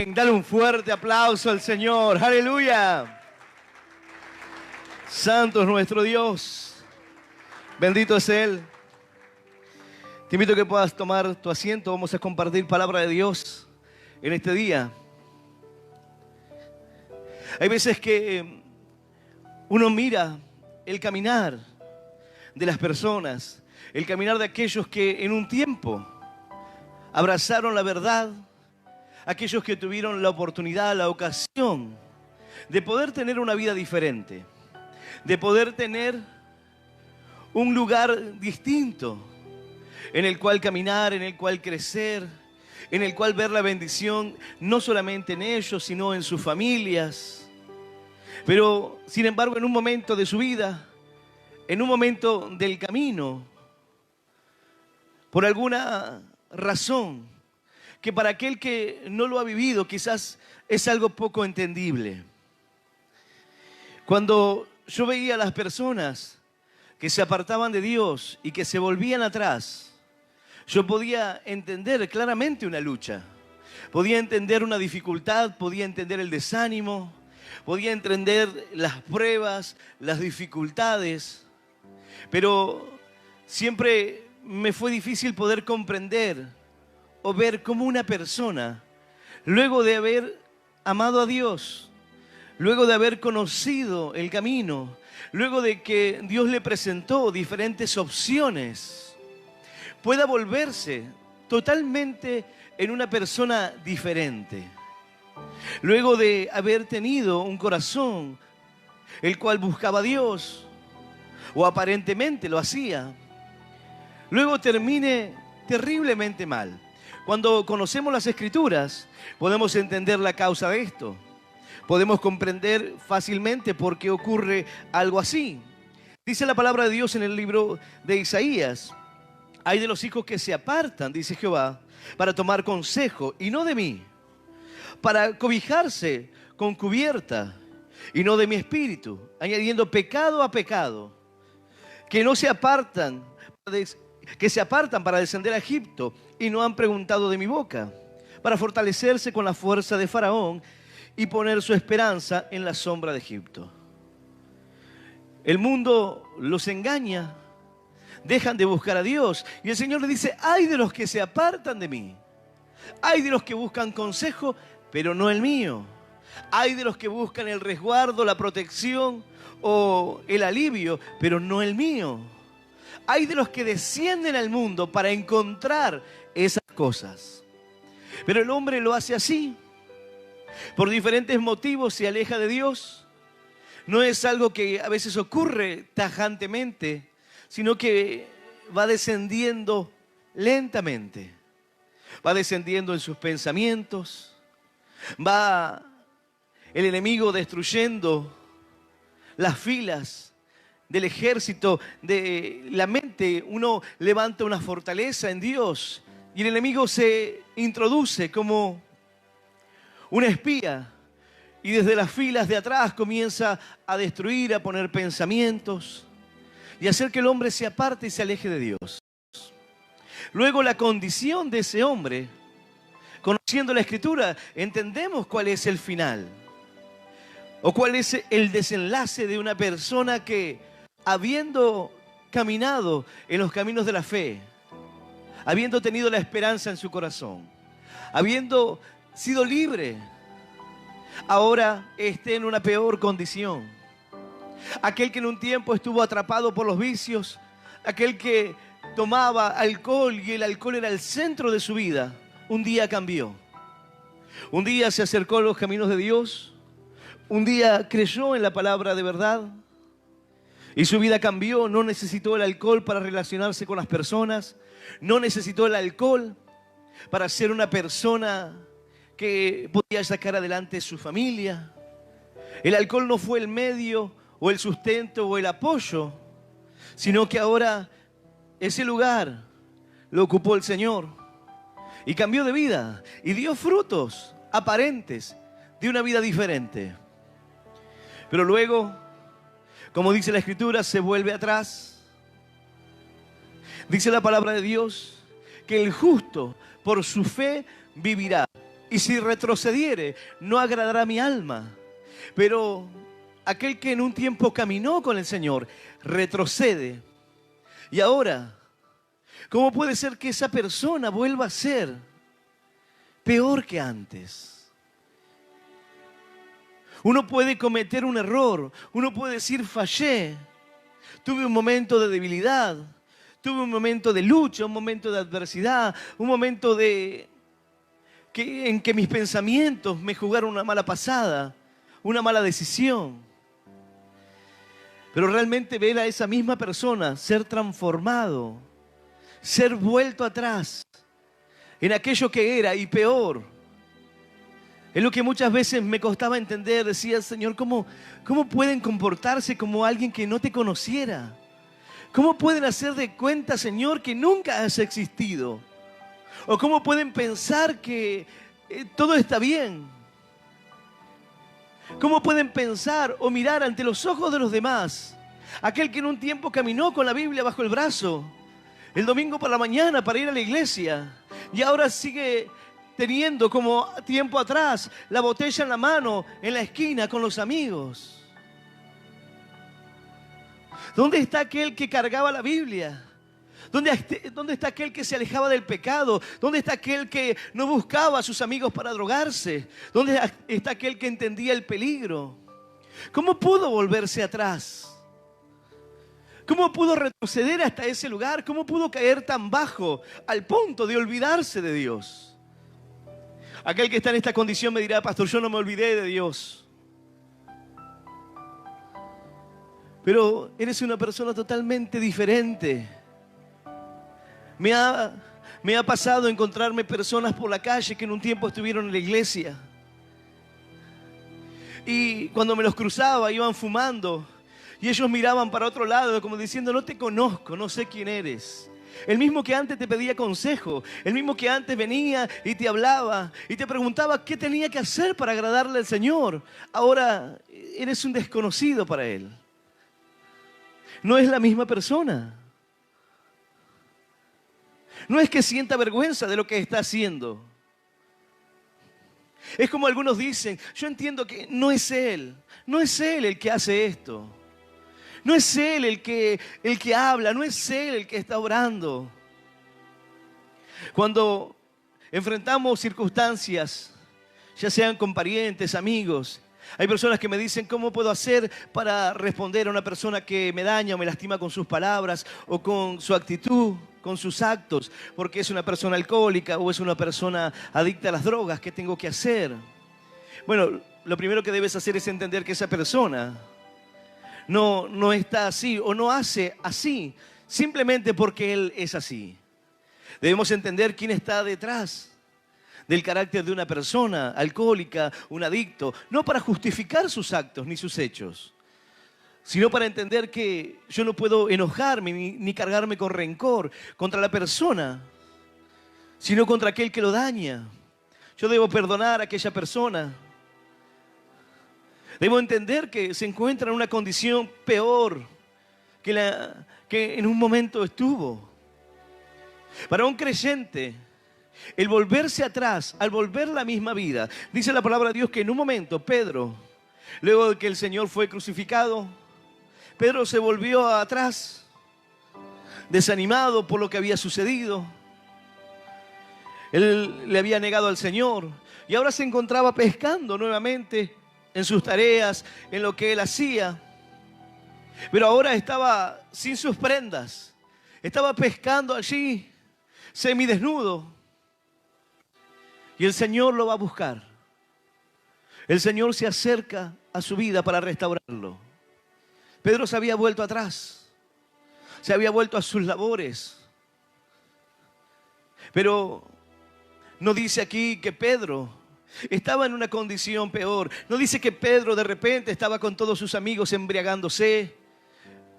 Amén. Dale un fuerte aplauso al Señor. Aleluya. Santo es nuestro Dios. Bendito es Él. Te invito a que puedas tomar tu asiento. Vamos a compartir palabra de Dios en este día. Hay veces que uno mira el caminar de las personas, el caminar de aquellos que en un tiempo abrazaron la verdad, aquellos que tuvieron la oportunidad, la ocasión de poder tener una vida diferente, de poder tener un lugar distinto en el cual caminar, en el cual crecer, en el cual ver la bendición, no solamente en ellos, sino en sus familias. Pero, sin embargo, en un momento de su vida, en un momento del camino, por alguna razón, que para aquel que no lo ha vivido quizás es algo poco entendible. Cuando yo veía a las personas que se apartaban de Dios y que se volvían atrás, yo podía entender claramente una lucha, podía entender una dificultad, podía entender el desánimo, podía entender las pruebas, las dificultades, pero siempre me fue difícil poder comprender o ver cómo una persona, luego de haber amado a Dios, luego de haber conocido el camino, luego de que Dios le presentó diferentes opciones, pueda volverse totalmente en una persona diferente. Luego de haber tenido un corazón el cual buscaba a Dios, o aparentemente lo hacía, luego termine terriblemente mal. Cuando conocemos las Escrituras, podemos entender la causa de esto. Podemos comprender fácilmente por qué ocurre algo así. Dice la palabra de Dios en el libro de Isaías: hay de los hijos que se apartan, dice Jehová, para tomar consejo, y no de mí, para cobijarse con cubierta, y no de mi espíritu, añadiendo pecado a pecado, que se apartan para descender a Egipto, y no han preguntado de mi boca, para fortalecerse con la fuerza de Faraón y poner su esperanza en la sombra de Egipto. El mundo los engaña, dejan de buscar a Dios, y el Señor le dice: ay de los que se apartan de mí, ay de los que buscan consejo, pero no el mío, ay de los que buscan el resguardo, la protección o el alivio, pero no el mío. Hay de los que descienden al mundo para encontrar esas cosas. Pero el hombre lo hace así. Por diferentes motivos se aleja de Dios. No es algo que a veces ocurre tajantemente, sino que va descendiendo lentamente. Va descendiendo en sus pensamientos. Va el enemigo destruyendo las filas del ejército de la mente. Uno levanta una fortaleza en Dios y el enemigo se introduce como un espía y desde las filas de atrás comienza a destruir, a poner pensamientos y hacer que el hombre se aparte y se aleje de Dios. Luego la condición de ese hombre, conociendo la Escritura, entendemos cuál es el final o cuál es el desenlace de una persona que, habiendo caminado en los caminos de la fe, habiendo tenido la esperanza en su corazón, habiendo sido libre, ahora esté en una peor condición. Aquel que en un tiempo estuvo atrapado por los vicios, aquel que tomaba alcohol y el alcohol era el centro de su vida, un día cambió. Un día se acercó a los caminos de Dios, un día creyó en la palabra de verdad y su vida cambió. No necesitó el alcohol para relacionarse con las personas, no necesitó el alcohol para ser una persona que podía sacar adelante su familia. El alcohol no fue el medio o el sustento o el apoyo, sino que ahora ese lugar lo ocupó el Señor y cambió de vida y dio frutos aparentes de una vida diferente. Pero luego, como dice la Escritura, se vuelve atrás. Dice la palabra de Dios que el justo por su fe vivirá. Y si retrocediere, no agradará a mi alma. Pero aquel que en un tiempo caminó con el Señor, retrocede. Y ahora, ¿cómo puede ser que esa persona vuelva a ser peor que antes? Uno puede cometer un error, uno puede decir fallé, tuve un momento de debilidad, tuve un momento de lucha, un momento de adversidad, un momento en que mis pensamientos me jugaron una mala pasada, una mala decisión. Pero realmente ver a esa misma persona ser transformado, ser vuelto atrás en aquello que era y peor, es lo que muchas veces me costaba entender. Decía, Señor, ¿cómo pueden comportarse como alguien que no te conociera? ¿Cómo pueden hacer de cuenta, Señor, que nunca has existido? ¿O cómo pueden pensar que todo está bien? ¿Cómo pueden pensar o mirar ante los ojos de los demás? Aquel que en un tiempo caminó con la Biblia bajo el brazo, el domingo por la mañana para ir a la iglesia, y ahora sigue teniendo como tiempo atrás la botella en la mano en la esquina con los amigos. ¿Dónde está aquel que cargaba la Biblia? ¿Dónde está aquel que se alejaba del pecado? ¿Dónde está aquel que no buscaba a sus amigos para drogarse? ¿Dónde está aquel que entendía el peligro? ¿Cómo pudo volverse atrás? ¿Cómo pudo retroceder hasta ese lugar? ¿Cómo pudo caer tan bajo al punto de olvidarse de Dios? Aquel que está en esta condición me dirá, pastor, yo no me olvidé de Dios. Pero eres una persona totalmente diferente. Me ha pasado encontrarme personas por la calle que en un tiempo estuvieron en la iglesia. Y cuando me los cruzaba, iban fumando. Y ellos miraban para otro lado como diciendo, no te conozco, no sé quién eres. El mismo que antes te pedía consejo, el mismo que antes venía y te hablaba y te preguntaba qué tenía que hacer para agradarle al Señor. Ahora eres un desconocido para Él. No es la misma persona. No es que sienta vergüenza de lo que está haciendo. Es como algunos dicen, yo entiendo que no es Él el que hace esto. No es Él el que habla, no es Él el que está orando. Cuando enfrentamos circunstancias, ya sean con parientes, amigos, hay personas que me dicen, ¿cómo puedo hacer para responder a una persona que me daña o me lastima con sus palabras o con su actitud, con sus actos? Porque es una persona alcohólica o es una persona adicta a las drogas. ¿Qué tengo que hacer? Bueno, lo primero que debes hacer es entender que esa persona no está así o no hace así simplemente porque él es así. Debemos entender quién está detrás del carácter de una persona alcohólica, un adicto, no para justificar sus actos ni sus hechos, sino para entender que yo no puedo enojarme ni cargarme con rencor contra la persona, sino contra aquel que lo daña. Yo debo perdonar a aquella persona. Debo entender que se encuentra en una condición peor que en un momento estuvo. Para un creyente, el volverse atrás, al volver la misma vida, dice la palabra de Dios que en un momento Pedro, luego de que el Señor fue crucificado, Pedro se volvió atrás, desanimado por lo que había sucedido. Él le había negado al Señor y ahora se encontraba pescando nuevamente en sus tareas, en lo que él hacía. Pero ahora estaba sin sus prendas, estaba pescando allí, semidesnudo. Y el Señor lo va a buscar. El Señor se acerca a su vida para restaurarlo. Pedro se había vuelto atrás, se había vuelto a sus labores. Pero no dice aquí que Pedro estaba en una condición peor. No dice que Pedro de repente estaba con todos sus amigos embriagándose.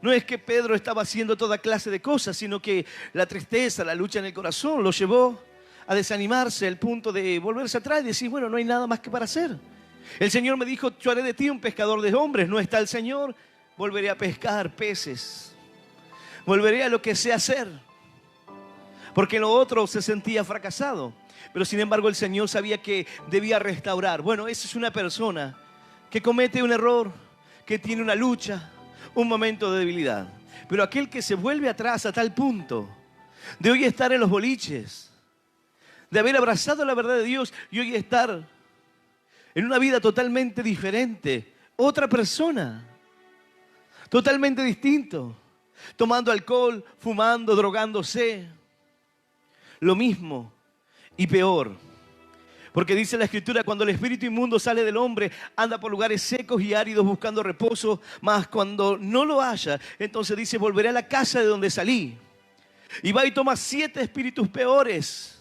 No es que Pedro estaba haciendo toda clase de cosas, sino que la tristeza, la lucha en el corazón lo llevó a desanimarse al punto de volverse atrás y decir, bueno, no hay nada más que para hacer. El Señor me dijo, yo haré de ti un pescador de hombres. No está el Señor, volveré a pescar peces. Volveré a lo que sé hacer. Porque en lo otro se sentía fracasado. Pero sin embargo el Señor sabía que debía restaurar. Bueno, esa es una persona que comete un error, que tiene una lucha, un momento de debilidad. Pero aquel que se vuelve atrás a tal punto de hoy estar en los boliches, de haber abrazado la verdad de Dios y hoy estar en una vida totalmente diferente, otra persona, totalmente distinto, tomando alcohol, fumando, drogándose, lo mismo y peor. Porque dice la Escritura, cuando el espíritu inmundo sale del hombre, anda por lugares secos y áridos buscando reposo, mas cuando no lo halla, entonces dice, volveré a la casa de donde salí. Y va y toma 7 espíritus peores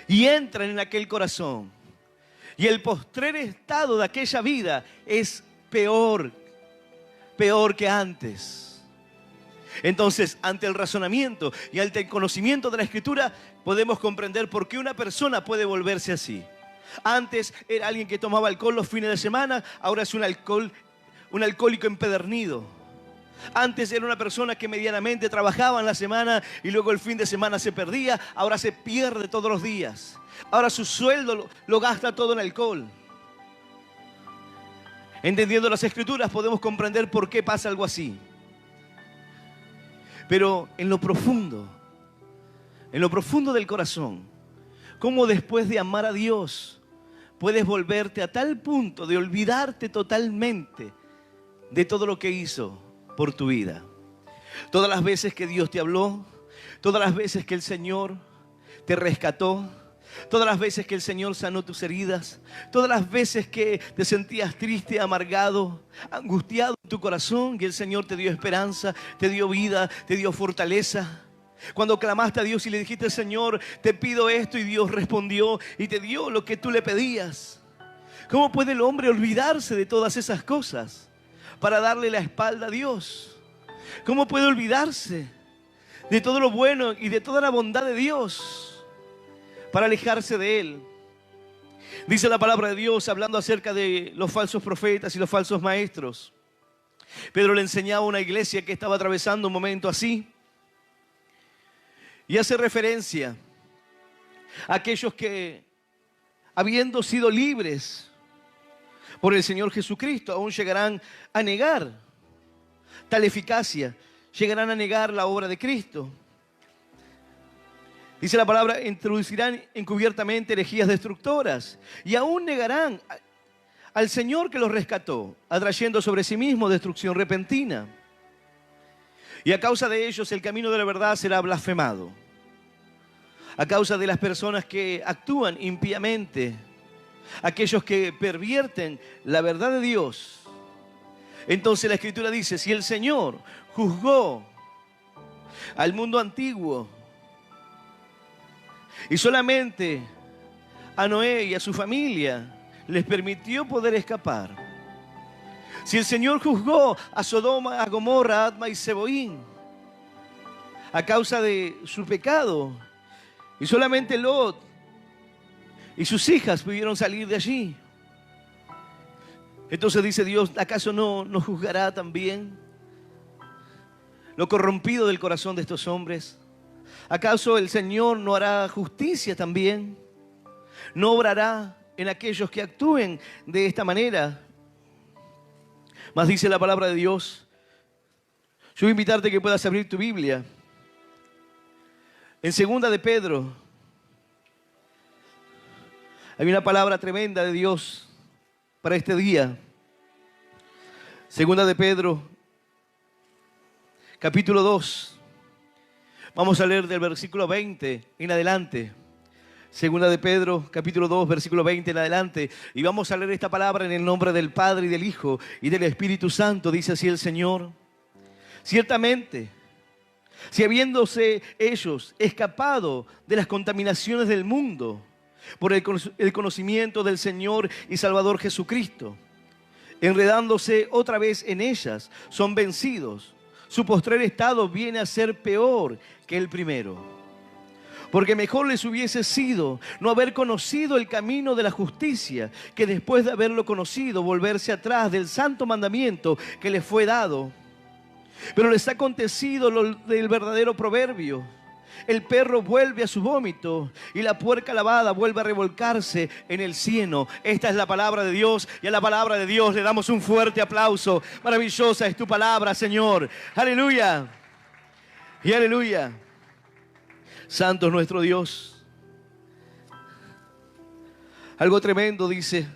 y entran en aquel corazón. Y el postrer estado de aquella vida es peor que antes. Entonces, ante el razonamiento y ante el conocimiento de la Escritura, podemos comprender por qué una persona puede volverse así. Antes era alguien que tomaba alcohol los fines de semana, ahora es un alcohólico empedernido. Antes era una persona que medianamente trabajaba en la semana y luego el fin de semana se perdía, ahora se pierde todos los días. Ahora su sueldo lo gasta todo en alcohol. Entendiendo las Escrituras podemos comprender por qué pasa algo así. Pero en lo profundo del corazón, ¿cómo después de amar a Dios puedes volverte a tal punto de olvidarte totalmente de todo lo que hizo por tu vida? Todas las veces que Dios te habló, todas las veces que el Señor te rescató, todas las veces que el Señor sanó tus heridas, todas las veces que te sentías triste, amargado, angustiado en tu corazón y el Señor te dio esperanza, te dio vida, te dio fortaleza. Cuando clamaste a Dios y le dijiste, Señor, te pido esto, y Dios respondió y te dio lo que tú le pedías. ¿Cómo puede el hombre olvidarse de todas esas cosas para darle la espalda a Dios? ¿Cómo puede olvidarse de todo lo bueno y de toda la bondad de Dios para alejarse de Él? Dice la palabra de Dios, hablando acerca de los falsos profetas y los falsos maestros. Pedro le enseñaba a una iglesia que estaba atravesando un momento así. Y hace referencia a aquellos que, habiendo sido libres por el Señor Jesucristo, aún llegarán a negar tal eficacia, llegarán a negar la obra de Cristo. Dice la palabra, introducirán encubiertamente herejías destructoras y aún negarán al Señor que los rescató, atrayendo sobre sí mismo destrucción repentina. Y a causa de ellos el camino de la verdad será blasfemado. A causa de las personas que actúan impíamente, aquellos que pervierten la verdad de Dios. Entonces la Escritura dice, si el Señor juzgó al mundo antiguo y solamente a Noé y a su familia les permitió poder escapar, si el Señor juzgó a Sodoma, a Gomorra, a Adma y Zeboín a causa de su pecado, y solamente Lot y sus hijas pudieron salir de allí, entonces dice Dios, ¿acaso no juzgará también lo corrompido del corazón de estos hombres? ¿Acaso el Señor no hará justicia también? ¿No obrará en aquellos que actúen de esta manera? Mas dice la palabra de Dios, yo voy a invitarte a que puedas abrir tu Biblia en 2 de Pedro. Hay una palabra tremenda de Dios para este día. 2 de Pedro, capítulo 2. Vamos a leer del versículo 20 en adelante. 2 de Pedro, capítulo 2, versículo 20 en adelante. Y vamos a leer esta palabra en el nombre del Padre y del Hijo y del Espíritu Santo. Dice así el Señor. Ciertamente, si habiéndose ellos escapado de las contaminaciones del mundo por el conocimiento del Señor y Salvador Jesucristo, enredándose otra vez en ellas, son vencidos, su postrer estado viene a ser peor que el primero. Porque mejor les hubiese sido no haber conocido el camino de la justicia, que después de haberlo conocido, volverse atrás del santo mandamiento que les fue dado. Pero les ha acontecido lo del verdadero proverbio: El perro vuelve a su vómito y la puerca lavada vuelve a revolcarse en el cieno. Esta es la palabra de Dios y a la palabra de Dios le damos un fuerte aplauso. Maravillosa es tu palabra, Señor. Aleluya. Y aleluya. Santo es nuestro Dios. Algo tremendo dice.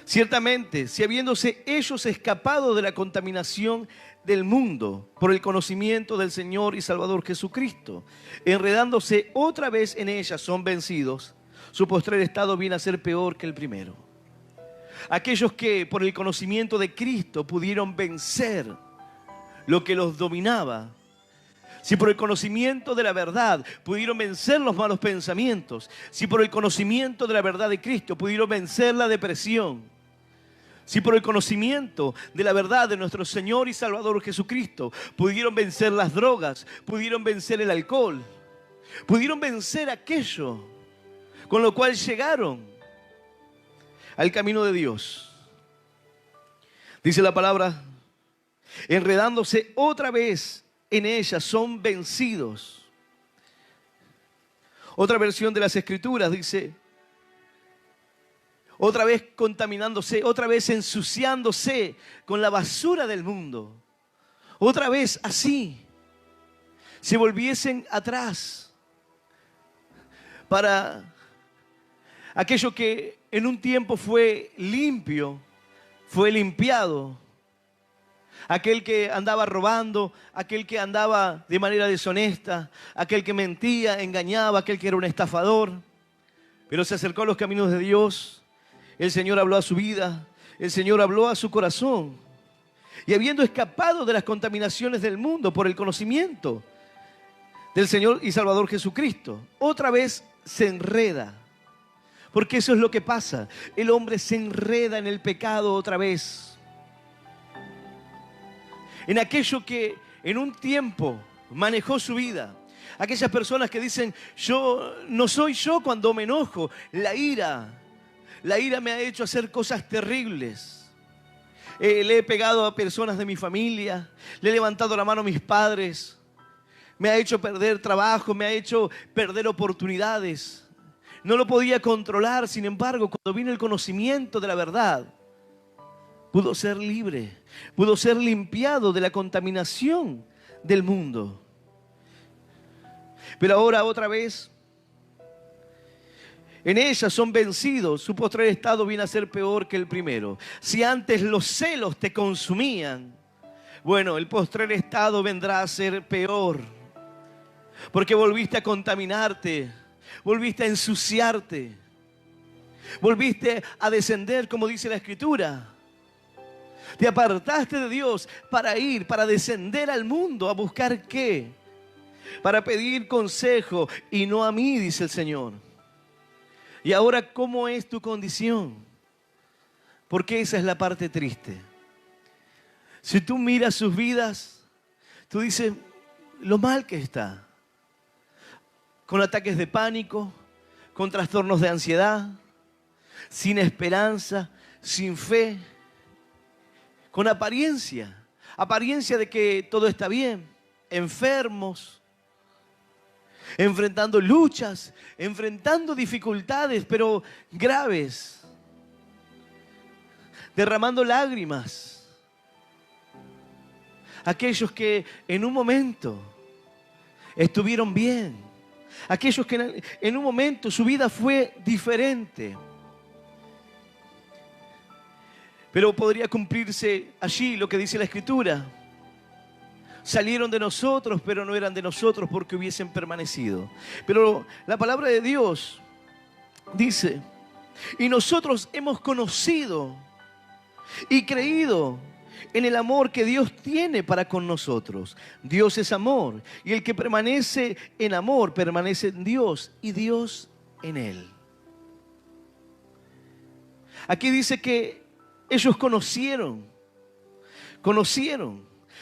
Ciertamente, si habiéndose ellos escapado de la contaminación del mundo por el conocimiento del Señor y Salvador Jesucristo, enredándose otra vez en ella, son vencidos, su postrer estado viene a ser peor que el primero. Aquellos que por el conocimiento de Cristo pudieron vencer lo que los dominaba, si por el conocimiento de la verdad pudieron vencer los malos pensamientos, si por el conocimiento de la verdad de Cristo pudieron vencer la depresión, si por el conocimiento de la verdad de nuestro Señor y Salvador Jesucristo pudieron vencer las drogas, pudieron vencer el alcohol, pudieron vencer aquello con lo cual llegaron al camino de Dios. Dice la palabra, enredándose otra vez en ella, son vencidos. Otra versión de las Escrituras dice, otra vez contaminándose, otra vez ensuciándose con la basura del mundo. Otra vez así, se volviesen atrás para aquello que en un tiempo fue limpio, fue limpiado. Aquel que andaba robando, aquel que andaba de manera deshonesta, aquel que mentía, engañaba, aquel que era un estafador. Pero se acercó a los caminos de Dios. El Señor habló a su vida, el Señor habló a su corazón. Y habiendo escapado de las contaminaciones del mundo por el conocimiento del Señor y Salvador Jesucristo, otra vez se enreda. Porque eso es lo que pasa. El hombre se enreda en el pecado otra vez. En aquello que en un tiempo manejó su vida. Aquellas personas que dicen, yo no soy yo cuando me enojo. La ira me ha hecho hacer cosas terribles. Le he pegado a personas de mi familia, le he levantado la mano a mis padres, me ha hecho perder trabajo, me ha hecho perder oportunidades. No lo podía controlar, sin embargo, cuando vino el conocimiento de la verdad, pudo ser libre, pudo ser limpiado de la contaminación del mundo. Pero ahora otra vez, en ella son vencidos, su postrer estado viene a ser peor que el primero. Si antes los celos te consumían, bueno, el postrer estado vendrá a ser peor. Porque volviste a contaminarte, volviste a ensuciarte, volviste a descender, como dice la Escritura. Te apartaste de Dios para descender al mundo, a buscar ¿qué? Para pedir consejo y no a mí, dice el Señor. Y ahora, ¿cómo es tu condición? Porque esa es la parte triste. Si tú miras sus vidas, tú dices lo mal que está. Con ataques de pánico, con trastornos de ansiedad, sin esperanza, sin fe, con apariencia de que todo está bien, enfermos, enfrentando luchas, enfrentando dificultades, pero graves, derramando lágrimas. Aquellos que en un momento estuvieron bien, aquellos que en un momento su vida fue diferente. Pero podría cumplirse allí lo que dice la Escritura. Salieron de nosotros, pero no eran de nosotros porque hubiesen permanecido. Pero la palabra de Dios dice, y nosotros hemos conocido y creído en el amor que Dios tiene para con nosotros. Dios es amor, y el que permanece en amor permanece en Dios y Dios en él. Aquí dice que ellos conocieron.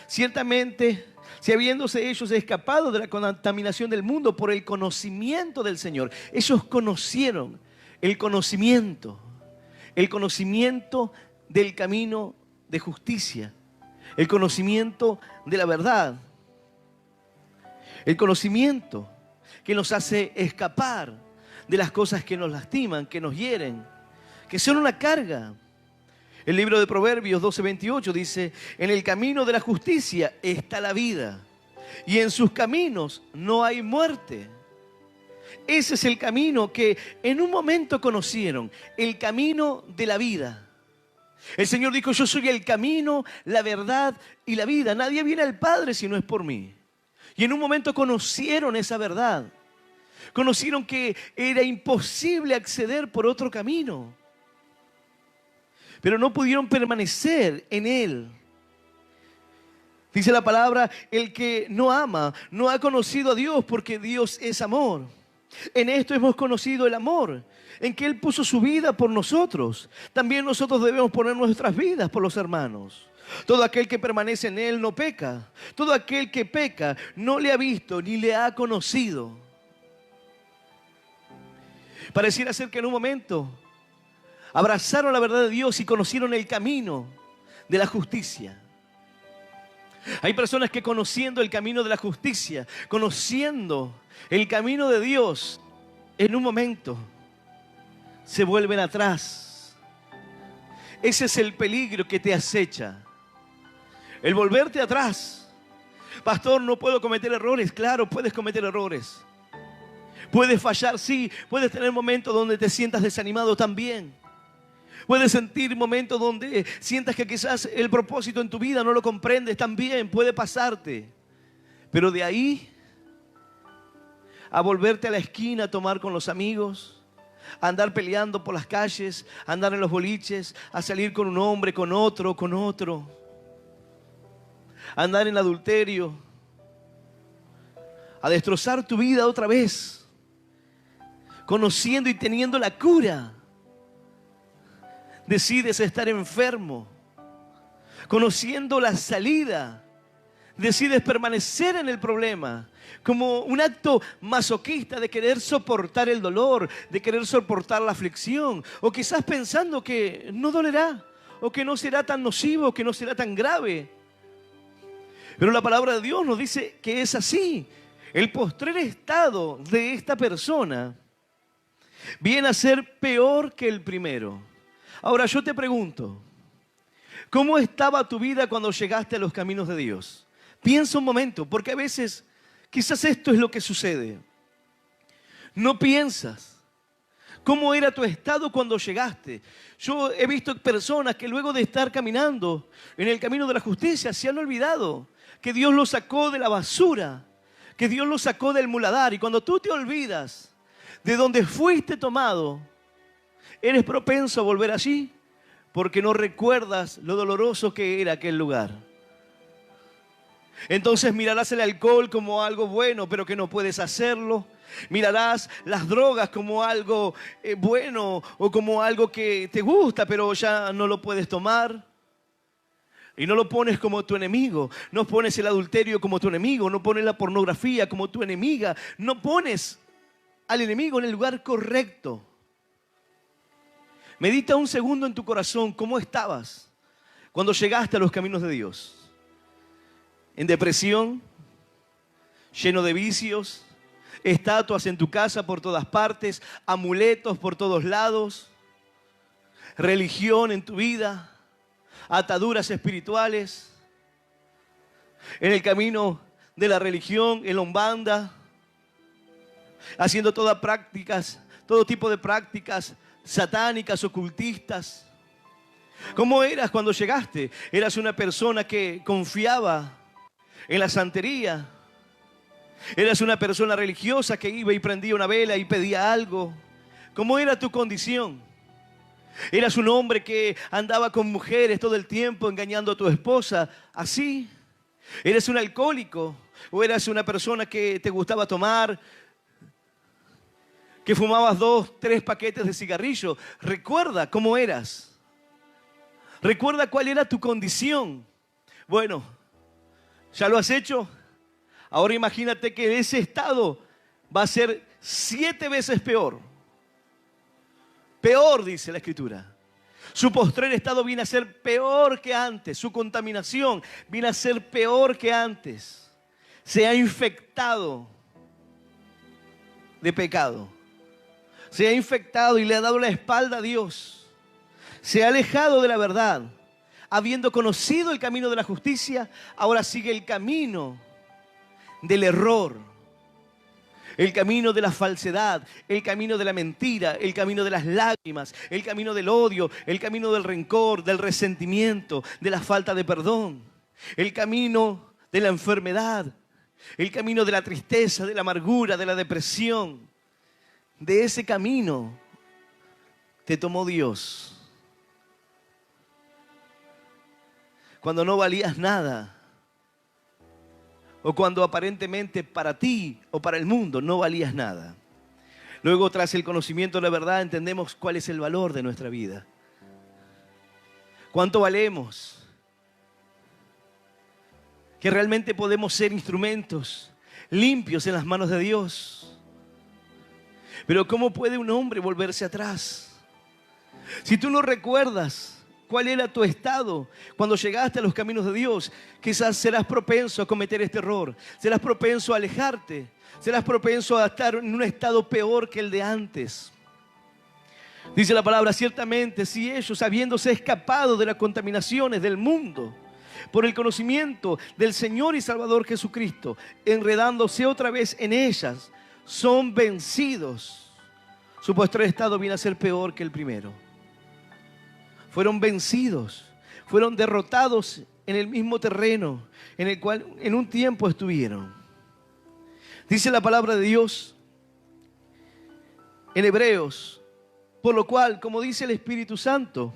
Ciertamente, si habiéndose ellos escapado de la contaminación del mundo por el conocimiento del Señor, ellos conocieron el conocimiento del camino de justicia, el conocimiento de la verdad. El conocimiento que nos hace escapar de las cosas que nos lastiman, que nos hieren, que son una carga. El libro de Proverbios 12:28 dice: en el camino de la justicia está la vida, y en sus caminos no hay muerte. Ese es el camino que en un momento conocieron, el camino de la vida. El Señor dijo: yo soy el camino, la verdad y la vida. Nadie viene al Padre si no es por mí. Y en un momento conocieron esa verdad. Conocieron que era imposible acceder por otro camino. Pero no pudieron permanecer en Él. Dice la palabra: el que no ama no ha conocido a Dios, porque Dios es amor. En esto hemos conocido el amor, en que Él puso su vida por nosotros. También nosotros debemos poner nuestras vidas por los hermanos. Todo aquel que permanece en Él no peca. Todo aquel que peca no le ha visto ni le ha conocido. Pareciera ser que en un momento abrazaron la verdad de Dios y conocieron el camino de la justicia. Hay personas que, conociendo el camino de la justicia, conociendo el camino de Dios, en un momento se vuelven atrás. Ese es el peligro que te acecha, el volverte atrás. Pastor, no puedo cometer errores. Claro, puedes cometer errores. Puedes fallar, sí. Puedes tener momentos donde te sientas desanimado también. Puedes sentir momentos donde sientas que quizás el propósito en tu vida no lo comprendes también. Puede pasarte. Pero de ahí a volverte a la esquina a tomar con los amigos, a andar peleando por las calles, a andar en los boliches, a salir con un hombre, con otro, a andar en adulterio, a destrozar tu vida otra vez, conociendo y teniendo la cura. Decides estar enfermo, conociendo la salida, decides permanecer en el problema, como un acto masoquista de querer soportar el dolor, de querer soportar la aflicción, o quizás pensando que no dolerá, o que no será tan nocivo, que no será tan grave. Pero la palabra de Dios nos dice que es así. El postrer estado de esta persona viene a ser peor que el primero. Ahora yo te pregunto, ¿cómo estaba tu vida cuando llegaste a los caminos de Dios? Piensa un momento, porque a veces quizás esto es lo que sucede. No piensas cómo era tu estado cuando llegaste. Yo he visto personas que luego de estar caminando en el camino de la justicia se han olvidado que Dios los sacó de la basura, que Dios los sacó del muladar. Y cuando tú te olvidas de donde fuiste tomado, eres propenso a volver allí porque no recuerdas lo doloroso que era aquel lugar. Entonces mirarás el alcohol como algo bueno, pero que no puedes hacerlo. Mirarás las drogas como algo bueno o como algo que te gusta, pero ya no lo puedes tomar. Y no lo pones como tu enemigo. No pones el adulterio como tu enemigo. No pones la pornografía como tu enemiga. No pones al enemigo en el lugar correcto. Medita un segundo en tu corazón cómo estabas cuando llegaste a los caminos de Dios. En depresión, lleno de vicios, estatuas en tu casa por todas partes, amuletos por todos lados, religión en tu vida, ataduras espirituales, en el camino de la religión, en la umbanda, haciendo todo tipo de prácticas satánicas, ocultistas. ¿Cómo eras cuando llegaste? ¿Eras una persona que confiaba en la santería? ¿Eras una persona religiosa que iba y prendía una vela y pedía algo? ¿Cómo era tu condición? ¿Eras un hombre que andaba con mujeres todo el tiempo engañando a tu esposa? ¿Así? ¿Eres un alcohólico? ¿O eras una persona que te gustaba tomar? ¿Que fumabas 2, 3 paquetes de cigarrillo? Recuerda cómo eras. Recuerda cuál era tu condición. Bueno, ¿ya lo has hecho? Ahora imagínate que ese estado va a ser 7 veces peor. Peor, dice la Escritura. Su postrer estado viene a ser peor que antes. Su contaminación viene a ser peor que antes. se ha infectado de pecado. Se ha infectado y le ha dado la espalda a Dios. Se ha alejado de la verdad. Habiendo conocido el camino de la justicia, ahora sigue el camino del error, el camino de la falsedad, el camino de la mentira, el camino de las lágrimas, el camino del odio, el camino del rencor, del resentimiento, de la falta de perdón, el camino de la enfermedad, el camino de la tristeza, de la amargura, de la depresión. De ese camino te tomó Dios. Cuando no valías nada, o cuando aparentemente para ti o para el mundo no valías nada. Luego, tras el conocimiento de la verdad, entendemos cuál es el valor de nuestra vida. ¿Cuánto valemos? Que realmente podemos ser instrumentos limpios en las manos de Dios. Pero ¿cómo puede un hombre volverse atrás? Si tú no recuerdas cuál era tu estado cuando llegaste a los caminos de Dios, quizás serás propenso a cometer este error. Serás propenso a alejarte. Serás propenso a estar en un estado peor que el de antes. Dice la palabra, ciertamente, si ellos, habiéndose escapado de las contaminaciones del mundo, por el conocimiento del Señor y Salvador Jesucristo, enredándose otra vez en ellas, son vencidos, su postrer estado viene a ser peor que el primero. Fueron vencidos, fueron derrotados en el mismo terreno en el cual en un tiempo estuvieron. Dice la palabra de Dios en Hebreos, por lo cual, como dice el Espíritu Santo,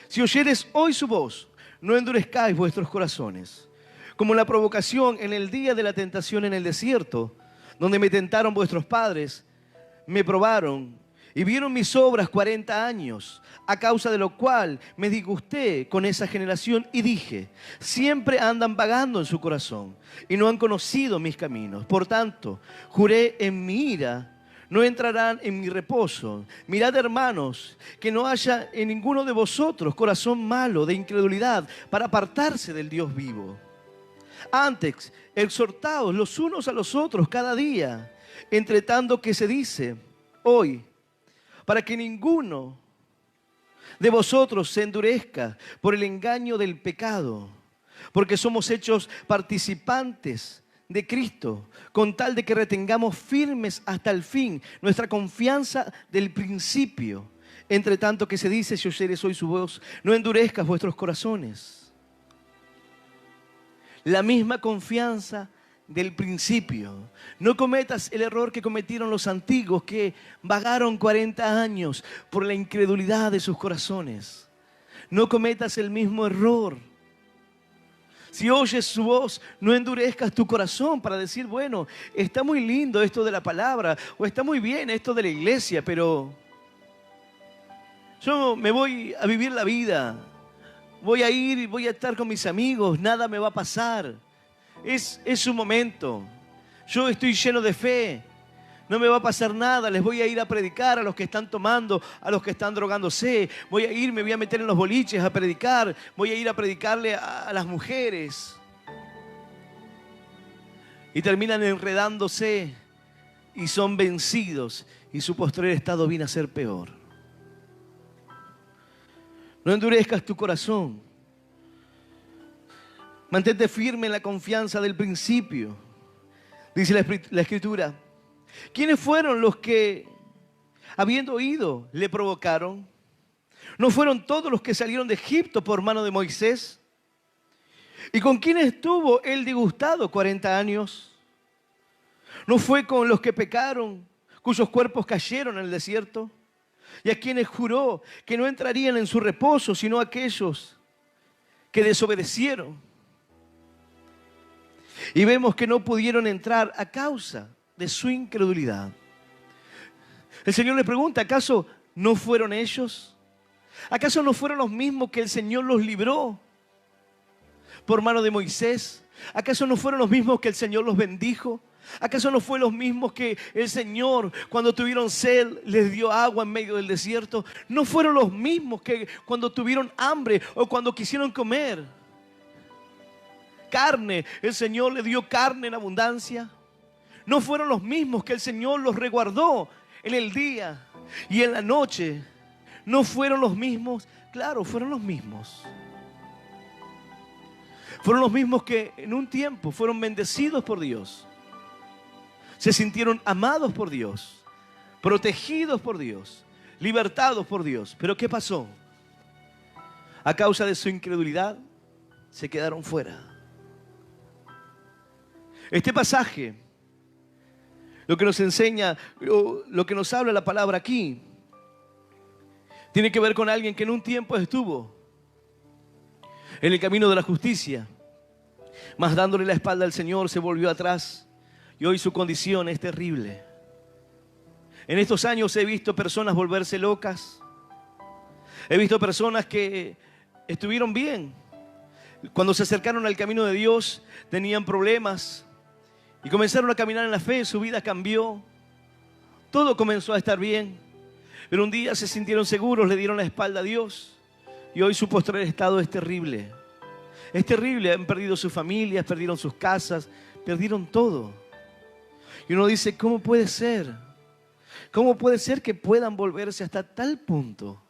si oyeres hoy su voz, no endurezcáis vuestros corazones, como en la provocación en el día de la tentación en el desierto, donde me tentaron vuestros padres, me probaron y vieron mis obras 40 años, a causa de lo cual me disgusté con esa generación y dije, siempre andan vagando en su corazón y no han conocido mis caminos. Por tanto, juré en mi ira, no entrarán en mi reposo. Mirad, hermanos, que no haya en ninguno de vosotros corazón malo de incredulidad para apartarse del Dios vivo. Antes, exhortaos los unos a los otros cada día, entre tanto que se dice hoy, para que ninguno de vosotros se endurezca por el engaño del pecado, porque somos hechos participantes de Cristo, con tal de que retengamos firmes hasta el fin nuestra confianza del principio. Entre tanto que se dice, si oyeres hoy su voz, no endurezcas vuestros corazones. La misma confianza del principio. No cometas el error que cometieron los antiguos, que vagaron 40 años por la incredulidad de sus corazones. No cometas el mismo error. Si oyes su voz, no endurezcas tu corazón para decir, bueno, está muy lindo esto de la palabra, o está muy bien esto de la iglesia, pero yo me voy a vivir la vida. Voy a ir y voy a estar con mis amigos, nada me va a pasar. Es un momento. Yo estoy lleno de fe. No me va a pasar nada. Les voy a ir a predicar a los que están tomando, a los que están drogándose. Voy a ir, me voy a meter en los boliches a predicar. Voy a ir a predicarle a las mujeres. Y terminan enredándose y son vencidos. Y su postrer estado viene a ser peor. No endurezcas tu corazón. Mantente firme en la confianza del principio. Dice la Escritura. ¿Quiénes fueron los que, habiendo oído, le provocaron? ¿No fueron todos los que salieron de Egipto por mano de Moisés? ¿Y con quiénes estuvo él disgustado 40 años? ¿No fue con los que pecaron, cuyos cuerpos cayeron en el desierto? ¿Y a quienes juró que no entrarían en su reposo, sino aquellos que desobedecieron? Y vemos que no pudieron entrar a causa de su incredulidad. El Señor les pregunta, ¿acaso no fueron ellos? ¿Acaso no fueron los mismos que el Señor los libró por mano de Moisés? ¿Acaso no fueron los mismos que el Señor los bendijo? ¿Acaso no fue los mismos que el Señor, cuando tuvieron sed, les dio agua en medio del desierto? ¿No fueron los mismos que cuando tuvieron hambre o cuando quisieron comer, carne, el Señor le dio carne en abundancia. No fueron los mismos que el Señor los resguardó en el día y en la noche. No fueron los mismos. Claro, fueron los mismos. Fueron los mismos que en un tiempo fueron bendecidos por Dios. Se sintieron amados por Dios, protegidos por Dios, libertados por Dios. Pero ¿qué pasó? A causa de su incredulidad, se quedaron fuera. Este pasaje, lo que nos enseña, lo que nos habla la palabra aquí, tiene que ver con alguien que en un tiempo estuvo en el camino de la justicia, mas dándole la espalda al Señor se volvió atrás y hoy su condición es terrible. En estos años he visto personas volverse locas. He visto personas que estuvieron bien. Cuando se acercaron al camino de Dios tenían problemas y comenzaron a caminar en la fe, su vida cambió. Todo comenzó a estar bien. Pero un día se sintieron seguros, le dieron la espalda a Dios y hoy su postrer estado es terrible. Es terrible, han perdido sus familias, perdieron sus casas, perdieron todo. Y uno dice, ¿cómo puede ser? ¿Cómo puede ser que puedan volverse hasta tal punto?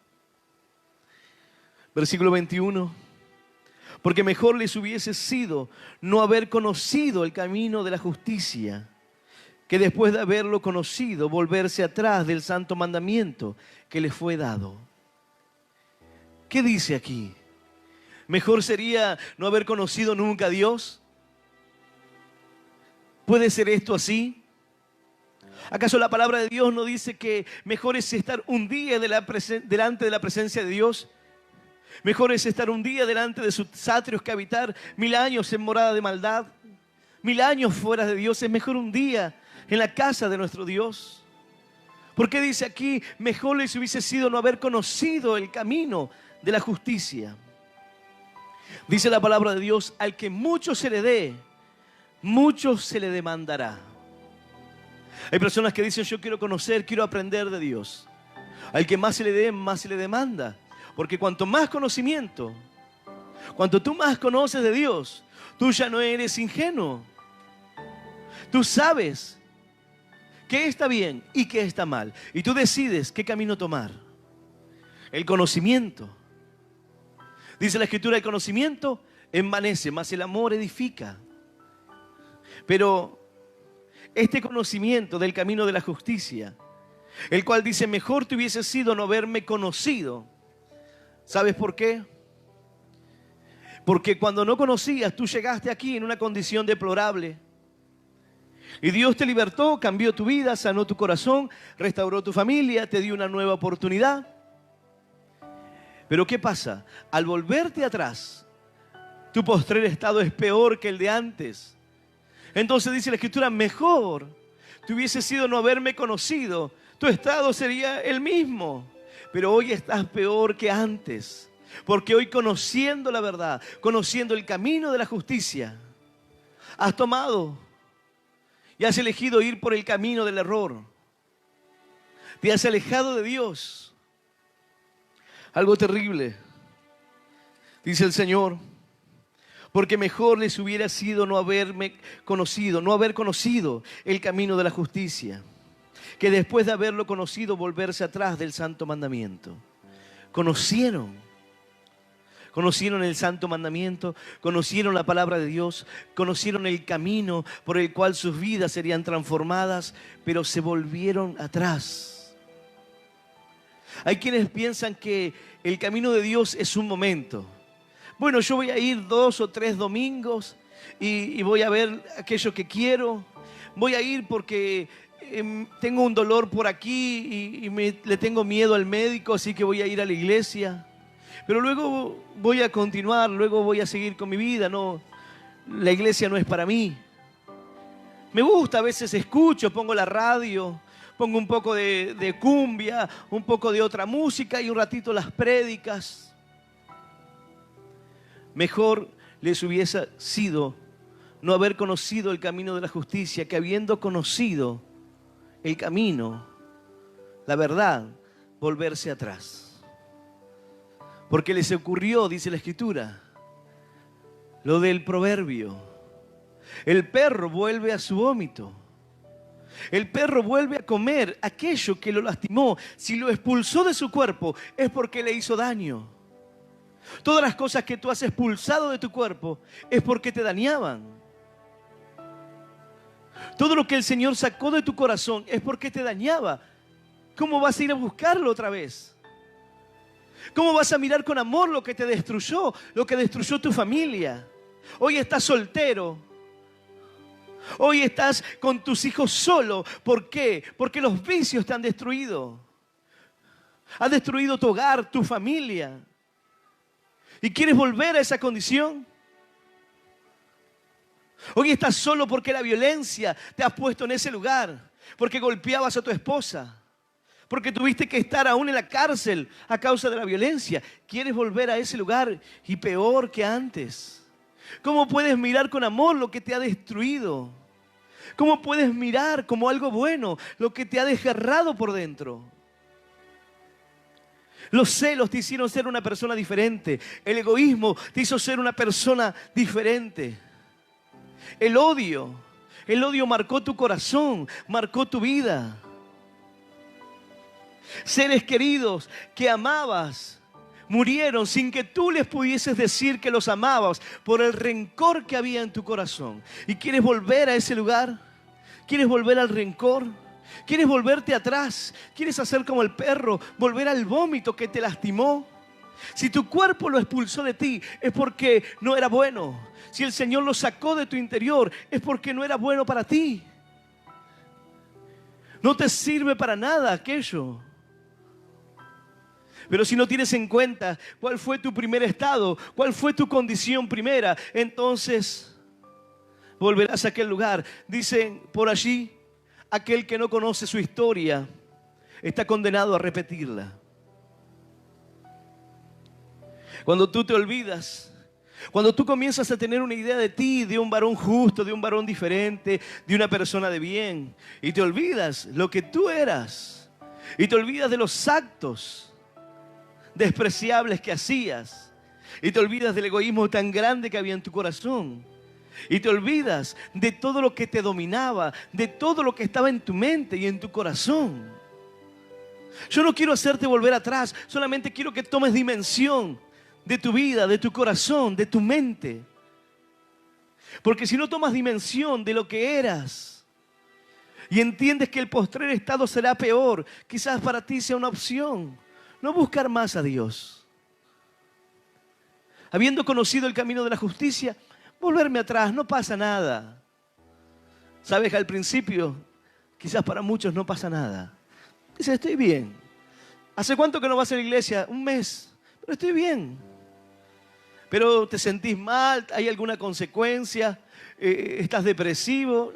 Versículo 21. Porque mejor les hubiese sido no haber conocido el camino de la justicia, que después de haberlo conocido, volverse atrás del santo mandamiento que les fue dado. ¿Qué dice aquí? ¿Mejor sería no haber conocido nunca a Dios? ¿Puede ser esto así? ¿Acaso la palabra de Dios no dice que mejor es estar un día delante de la presencia de Dios? Mejor es estar un día delante de sus atrios que habitar 1000 años en morada de maldad. 1000 años fuera de Dios, es mejor un día en la casa de nuestro Dios. ¿Por qué dice aquí, mejor les hubiese sido no haber conocido el camino de la justicia? Dice la palabra de Dios, al que mucho se le dé, mucho se le demandará. Hay personas que dicen, yo quiero conocer, quiero aprender de Dios. Al que más se le dé, más se le demanda. Porque cuanto más conocimiento, cuanto tú más conoces de Dios, tú ya no eres ingenuo. Tú sabes qué está bien y qué está mal. Y tú decides qué camino tomar. El conocimiento. Dice la Escritura, el conocimiento envanece, mas el amor edifica. Pero este conocimiento del camino de la justicia, el cual dice, mejor te hubiese sido no haberme conocido. ¿Sabes por qué? Porque cuando no conocías, tú llegaste aquí en una condición deplorable. Y Dios te libertó, cambió tu vida, sanó tu corazón, restauró tu familia, te dio una nueva oportunidad. Pero ¿qué pasa? Al volverte atrás, tu postrer estado es peor que el de antes. Entonces dice la Escritura, mejor te hubiese sido no haberme conocido. Tu estado sería el mismo. Pero hoy estás peor que antes. Porque hoy conociendo la verdad, conociendo el camino de la justicia, has tomado y has elegido ir por el camino del error. Te has alejado de Dios. Algo terrible. Dice el Señor, porque mejor les hubiera sido no haberme conocido, no haber conocido el camino de la justicia, que después de haberlo conocido volverse atrás del santo mandamiento. Conocieron el santo mandamiento, conocieron la palabra de Dios, conocieron el camino por el cual sus vidas serían transformadas, pero se volvieron atrás. Hay quienes piensan que el camino de Dios es un momento. Bueno, yo voy a ir 2 o 3 domingos y voy a ver aquello que quiero. Voy a ir porque tengo un dolor por aquí y le tengo miedo al médico, así que voy a ir a la iglesia. Pero luego voy a continuar, luego voy a seguir con mi vida. No, la iglesia no es para mí. Me gusta, a veces escucho, pongo la radio, pongo un poco de cumbia, un poco de otra música y un ratito las prédicas. Mejor les hubiese sido no haber conocido el camino de la justicia, que habiendo conocido el camino, la verdad, volverse atrás. Porque les ocurrió, dice la Escritura, lo del proverbio. El perro vuelve a su vómito. El perro vuelve a comer aquello que lo lastimó. Si lo expulsó de su cuerpo es porque le hizo daño. Todas las cosas que tú has expulsado de tu cuerpo es porque te dañaban. Todo lo que el Señor sacó de tu corazón es porque te dañaba. ¿Cómo vas a ir a buscarlo otra vez? ¿Cómo vas a mirar con amor lo que te destruyó, lo que destruyó tu familia? Hoy estás soltero. Hoy estás con tus hijos solo. ¿Por qué? Porque los vicios te han destruido. Has destruido tu hogar, tu familia. ¿Y quieres volver a esa condición? Hoy estás solo porque la violencia te ha puesto en ese lugar. Porque golpeabas a tu esposa. Porque tuviste que estar aún en la cárcel a causa de la violencia. ¿Quieres volver a ese lugar? Y peor que antes. ¿Cómo puedes mirar con amor lo que te ha destruido? ¿Cómo puedes mirar como algo bueno lo que te ha desgarrado por dentro? Los celos te hicieron ser una persona diferente. El egoísmo te hizo ser una persona diferente. El odio marcó tu corazón, marcó tu vida. Seres queridos que amabas murieron sin que tú les pudieses decir que los amabas por el rencor que había en tu corazón. ¿Y quieres volver a ese lugar? ¿Quieres volver al rencor? ¿Quieres volverte atrás? ¿Quieres hacer como el perro, volver al vómito que te lastimó? Si tu cuerpo lo expulsó de ti, es porque no era bueno. Si el Señor lo sacó de tu interior, es porque no era bueno para ti. No te sirve para nada aquello. Pero si no tienes en cuenta cuál fue tu primer estado, cuál fue tu condición primera, entonces volverás a aquel lugar. Dicen por allí, aquel que no conoce su historia está condenado a repetirla. Cuando tú te olvidas, cuando tú comienzas a tener una idea de ti, de un varón justo, de un varón diferente, de una persona de bien, y te olvidas lo que tú eras, y te olvidas de los actos despreciables que hacías, y te olvidas del egoísmo tan grande que había en tu corazón, y te olvidas de todo lo que te dominaba, de todo lo que estaba en tu mente y en tu corazón. Yo no quiero hacerte volver atrás, solamente quiero que tomes dimensión de tu vida, de tu corazón, de tu mente. Porque si no tomas dimensión de lo que eras y entiendes que el postrer estado será peor, quizás para ti sea una opción no buscar más a Dios. Habiendo conocido el camino de la justicia, volverme atrás, no pasa nada. Sabes que al principio, quizás para muchos no pasa nada. Dice, estoy bien. ¿Hace cuánto que no vas a la iglesia? Un mes, pero estoy bien. Pero te sentís mal, hay alguna consecuencia, estás depresivo.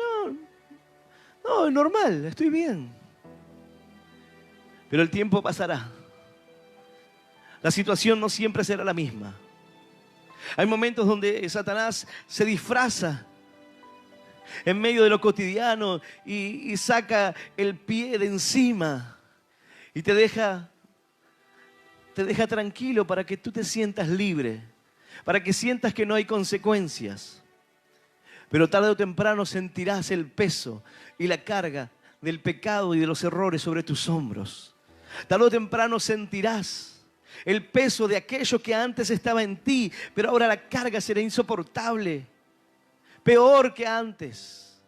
No, es normal, estoy bien. Pero el tiempo pasará. La situación no siempre será la misma. Hay momentos donde Satanás se disfraza en medio de lo cotidiano y saca el pie de encima y te deja tranquilo para que tú te sientas libre, para que sientas que no hay consecuencias. Pero tarde o temprano sentirás el peso y la carga del pecado y de los errores sobre tus hombros. Tarde o temprano sentirás el peso de aquello que antes estaba en ti, pero ahora la carga será insoportable, peor que antes,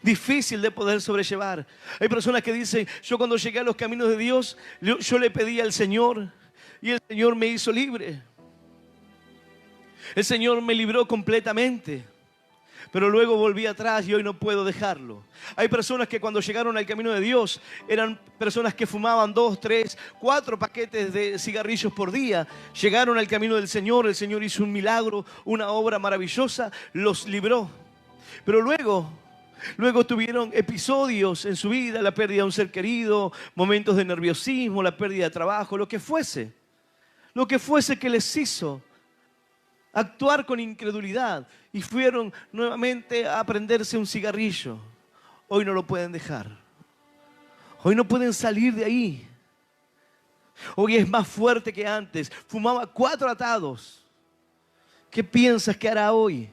difícil de poder sobrellevar. Hay personas que dicen, yo cuando llegué a los caminos de Dios, yo le pedí al Señor y el Señor me hizo libre. El Señor me libró completamente. Pero luego volví atrás y hoy no puedo dejarlo. Hay personas que cuando llegaron al camino de Dios eran personas que fumaban 2, 3, 4 paquetes de cigarrillos por día. Llegaron al camino del Señor, el Señor hizo un milagro, una obra maravillosa, los libró. Pero luego tuvieron episodios en su vida, la pérdida de un ser querido, momentos de nerviosismo, la pérdida de trabajo, lo que fuese que les hizo actuar con incredulidad y fueron nuevamente a prenderse un cigarrillo. Hoy no lo pueden dejar. Hoy no pueden salir de ahí. Hoy es más fuerte que antes. Fumaba 4 atados ¿Qué piensas que hará hoy?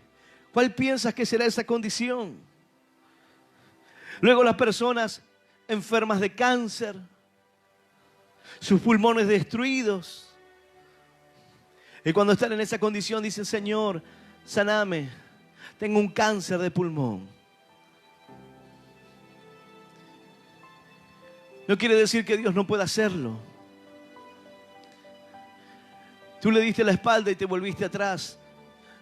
¿Cuál piensas que será esa condición? Luego las personas enfermas de cáncer, sus pulmones destruidos. Y cuando están en esa condición dicen, Señor, saname, tengo un cáncer de pulmón. No quiere decir que Dios no pueda hacerlo. Tú le diste la espalda y te volviste atrás.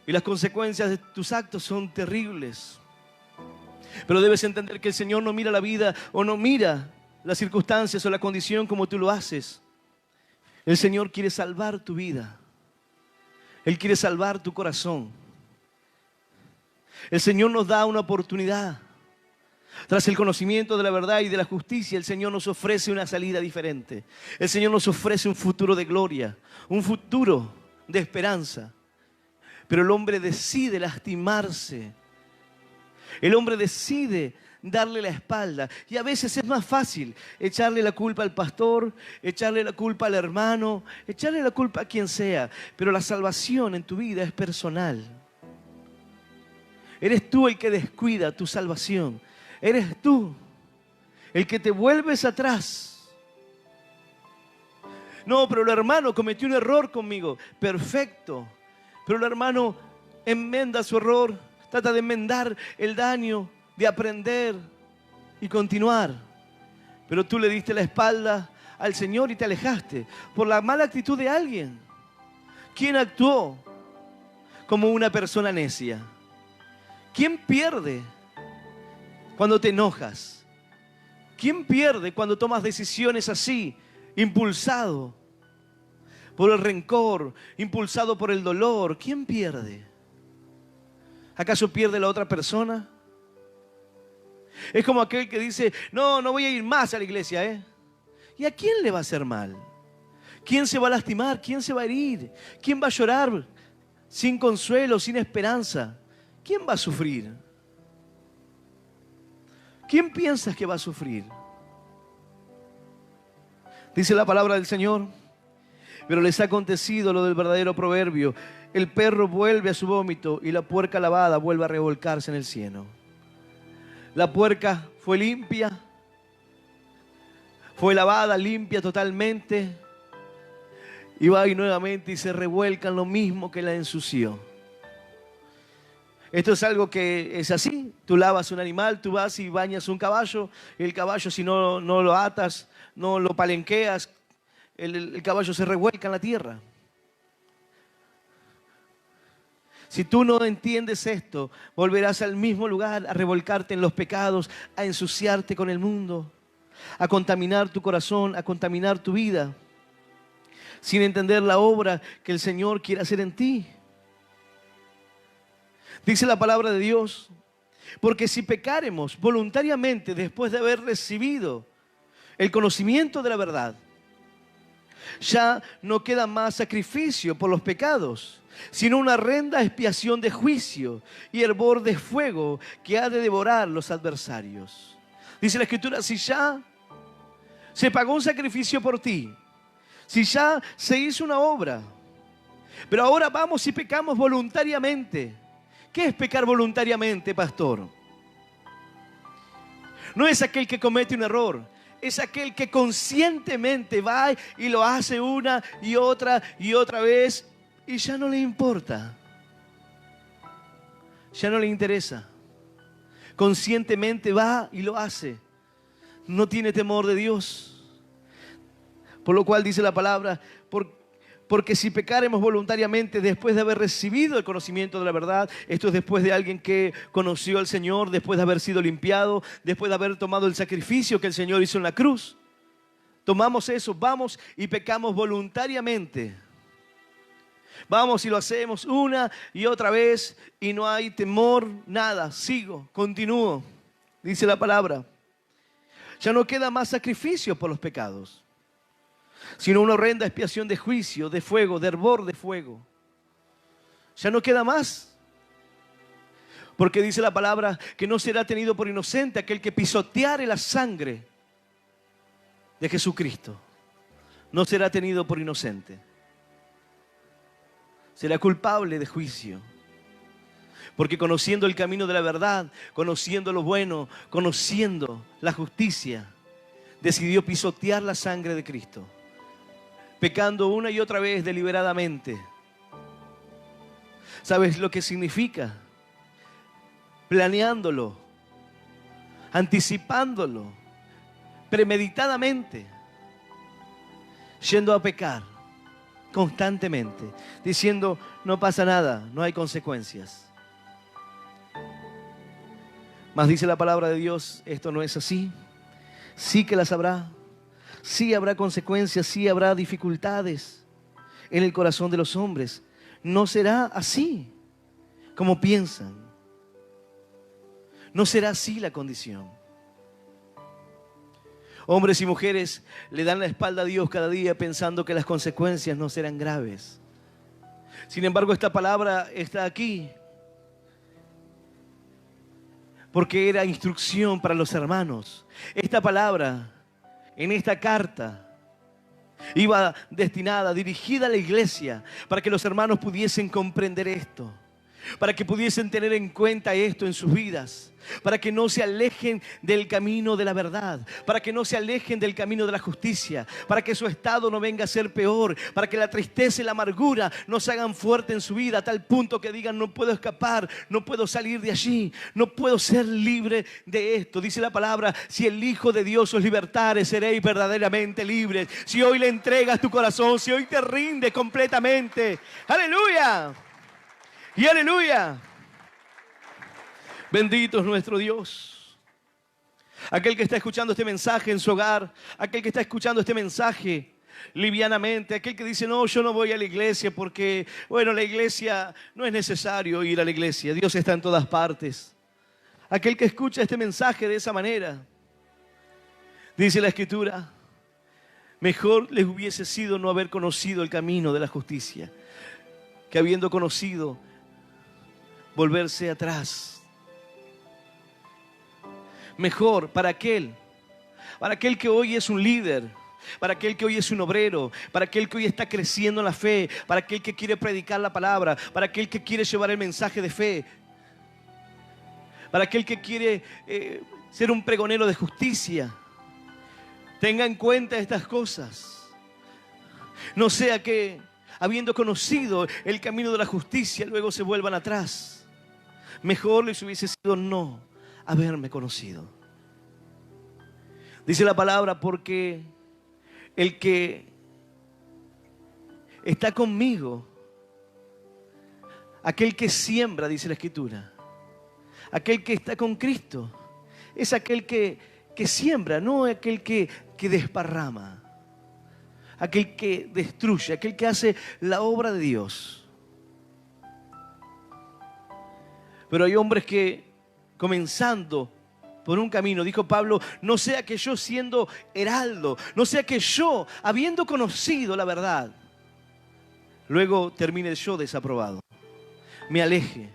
Y las consecuencias de tus actos son terribles. Pero debes entender que el Señor no mira la vida o no mira las circunstancias o la condición como tú lo haces. El Señor quiere salvar tu vida. Él quiere salvar tu corazón. El Señor nos da una oportunidad. Tras el conocimiento de la verdad y de la justicia, el Señor nos ofrece una salida diferente. El Señor nos ofrece un futuro de gloria, un futuro de esperanza. Pero el hombre decide lastimarse. El hombre decide darle la espalda. Y a veces es más fácil echarle la culpa al pastor, echarle la culpa al hermano, echarle la culpa a quien sea. Pero la salvación en tu vida es personal. Eres tú el que descuida tu salvación. Eres tú el que te vuelves atrás. No, pero el hermano cometió un error conmigo. Perfecto. Pero el hermano enmenda su error, trata de enmendar el daño, de aprender y continuar. Pero tú le diste la espalda al Señor y te alejaste por la mala actitud de alguien. ¿Quién actuó como una persona necia? ¿Quién pierde cuando te enojas? ¿Quién pierde cuando tomas decisiones así, impulsado por el rencor, impulsado por el dolor? ¿Quién pierde? ¿Acaso pierde la otra persona? Es como aquel que dice, no voy a ir más a la iglesia, ¿eh? ¿Y a quién le va a hacer mal? ¿Quién se va a lastimar? ¿Quién se va a herir? ¿Quién va a llorar sin consuelo, sin esperanza? ¿Quién va a sufrir? ¿Quién piensas que va a sufrir? Dice la palabra del Señor, pero les ha acontecido lo del verdadero proverbio: el perro vuelve a su vómito y la puerca lavada vuelve a revolcarse en el cieno. La puerca fue limpia, fue lavada, limpia totalmente, y va y nuevamente y se revuelca en lo mismo que la ensució. Esto es algo que es así. Tú lavas un animal, tú vas y bañas un caballo. El caballo, si no lo atas, no lo palenqueas, el caballo se revuelca en la tierra. Si tú no entiendes esto, volverás al mismo lugar, a revolcarte en los pecados, a ensuciarte con el mundo, a contaminar tu corazón, a contaminar tu vida, sin entender la obra que el Señor quiere hacer en ti. Dice la palabra de Dios, porque si pecáremos voluntariamente después de haber recibido el conocimiento de la verdad, ya no queda más sacrificio por los pecados, sino una horrenda expiación de juicio y hervor de fuego que ha de devorar los adversarios. Dice la Escritura, si ya se pagó un sacrificio por ti, si ya se hizo una obra, pero ahora vamos y pecamos voluntariamente. ¿Qué es pecar voluntariamente, pastor? No es aquel que comete un error, es aquel que conscientemente va y lo hace una y otra vez y ya no le importa, ya no le interesa. Conscientemente va y lo hace, no tiene temor de Dios. Por lo cual dice la palabra, porque si pecáremos voluntariamente después de haber recibido el conocimiento de la verdad, esto es después de alguien que conoció al Señor, después de haber sido limpiado, después de haber tomado el sacrificio que el Señor hizo en la cruz, tomamos eso, vamos y pecamos voluntariamente. Vamos y lo hacemos una y otra vez y no hay temor, nada, sigo, continúo. Dice la palabra, ya no queda más sacrificio por los pecados, sino una horrenda expiación de juicio, de fuego, de hervor de fuego. Ya no queda más. Porque dice la palabra que no será tenido por inocente aquel que pisoteare la sangre de Jesucristo. No será tenido por inocente. será culpable de juicio. Porque conociendo el camino de la verdad, conociendo lo bueno, conociendo la justicia, decidió pisotear la sangre de Cristo, pecando una y otra vez deliberadamente. ¿Sabes lo que significa? Planeándolo, anticipándolo, premeditadamente, yendo a pecar constantemente, diciendo, no pasa nada, no hay consecuencias. Mas dice la palabra de Dios, esto no es así. Sí que las habrá, sí habrá consecuencias, sí habrá dificultades en el corazón de los hombres. No será así como piensan. No será así la condición. Hombres y mujeres le dan la espalda a Dios cada día pensando que las consecuencias no serán graves. Sin embargo, esta palabra está aquí porque era instrucción para los hermanos. Esta palabra, en esta carta, iba destinada, dirigida a la iglesia, para que los hermanos pudiesen comprender esto, para que pudiesen tener en cuenta esto en sus vidas, para que no se alejen del camino de la verdad, para que no se alejen del camino de la justicia, para que su estado no venga a ser peor, para que la tristeza y la amargura no se hagan fuerte en su vida, a tal punto que digan, no puedo escapar, no puedo salir de allí, no puedo ser libre de esto. Dice la palabra, si el Hijo de Dios os libertare, seréis verdaderamente libres. Si hoy le entregas tu corazón, si hoy te rindes completamente, aleluya y aleluya. Bendito es nuestro Dios. Aquel que está escuchando este mensaje en su hogar, aquel que está escuchando este mensaje livianamente, aquel que dice, no, yo no voy a la iglesia porque, bueno, la iglesia no es necesario ir a la iglesia, Dios está en todas partes. Aquel que escucha este mensaje de esa manera, dice la Escritura, mejor les hubiese sido no haber conocido el camino de la justicia, que habiendo conocido, volverse atrás. Mejor para aquel que hoy es un líder, para aquel que hoy es un obrero, para aquel que hoy está creciendo en la fe, para aquel que quiere predicar la palabra, para aquel que quiere llevar el mensaje de fe, para aquel que quiere ser un pregonero de justicia. Tenga en cuenta estas cosas. No sea que, habiendo conocido el camino de la justicia, luego se vuelvan atrás. Mejor les hubiese sido no haberme conocido. Dice la palabra, porque el que está conmigo, aquel que siembra, dice la Escritura, aquel que está con Cristo, es aquel que siembra, no aquel que desparrama, aquel que destruye, aquel que hace la obra de Dios. Pero hay hombres que, comenzando por un camino, dijo Pablo, no sea que yo siendo heraldo, no sea que yo, habiendo conocido la verdad, luego termine yo desaprobado, me aleje,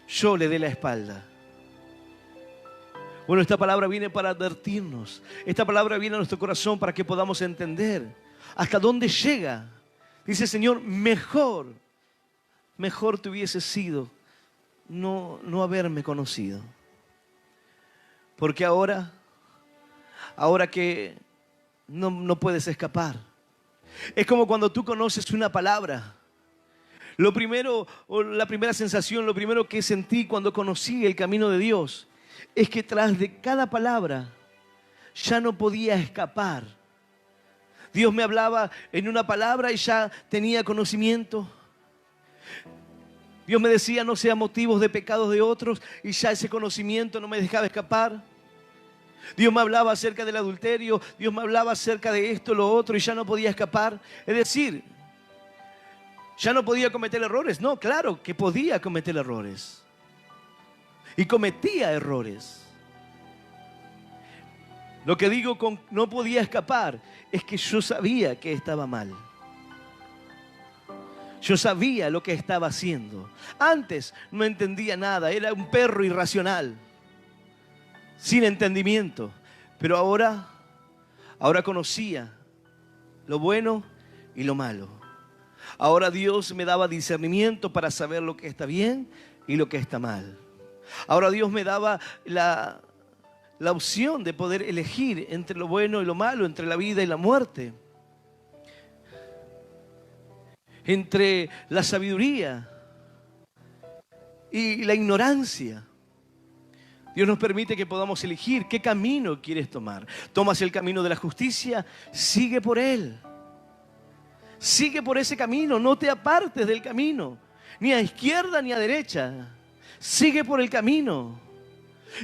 yo le dé la espalda. Bueno, esta palabra viene para advertirnos, esta palabra viene a nuestro corazón para que podamos entender hasta dónde llega. Dice el Señor, mejor te hubiese sido no haberme conocido. Porque ahora que no puedes escapar. Es como cuando tú conoces una palabra. Lo primero, o la primera sensación, lo primero que sentí cuando conocí el camino de Dios, es que tras de cada palabra ya no podía escapar. Dios me hablaba en una palabra y ya tenía conocimiento. Dios me decía, no sean motivos de pecados de otros, y ya ese conocimiento no me dejaba escapar. Dios me hablaba acerca del adulterio, Dios me hablaba acerca de esto, lo otro, y ya no podía escapar. Es decir, ya no podía cometer errores. No, claro que podía cometer errores. Y cometía errores. Lo que digo con no podía escapar es que yo sabía que estaba mal. Yo sabía lo que estaba haciendo. Antes no entendía nada, era un perro irracional, sin entendimiento. Pero ahora conocía lo bueno y lo malo. Ahora Dios me daba discernimiento para saber lo que está bien y lo que está mal. Ahora Dios me daba la opción de poder elegir entre lo bueno y lo malo, entre la vida y la muerte, entre la sabiduría y la ignorancia. Dios nos permite que podamos elegir qué camino quieres tomar. ¿Tomas el camino de la justicia? Sigue por él. Sigue por ese camino, no te apartes del camino, ni a izquierda ni a derecha. Sigue por el camino.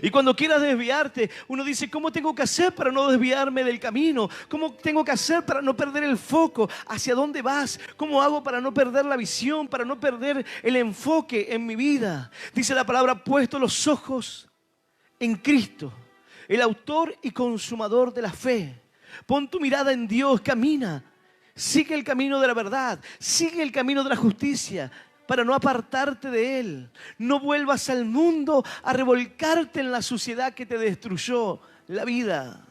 Y cuando quieras desviarte, uno dice, ¿cómo tengo que hacer para no desviarme del camino? ¿Cómo tengo que hacer para no perder el foco? ¿Hacia dónde vas? ¿Cómo hago para no perder la visión, para no perder el enfoque en mi vida? Dice la palabra, puesto los ojos en Cristo, el autor y consumador de la fe. Pon tu mirada en Dios, camina. Sigue el camino de la verdad, sigue el camino de la justicia para no apartarte de él. No vuelvas al mundo a revolcarte en la suciedad que te destruyó la vida.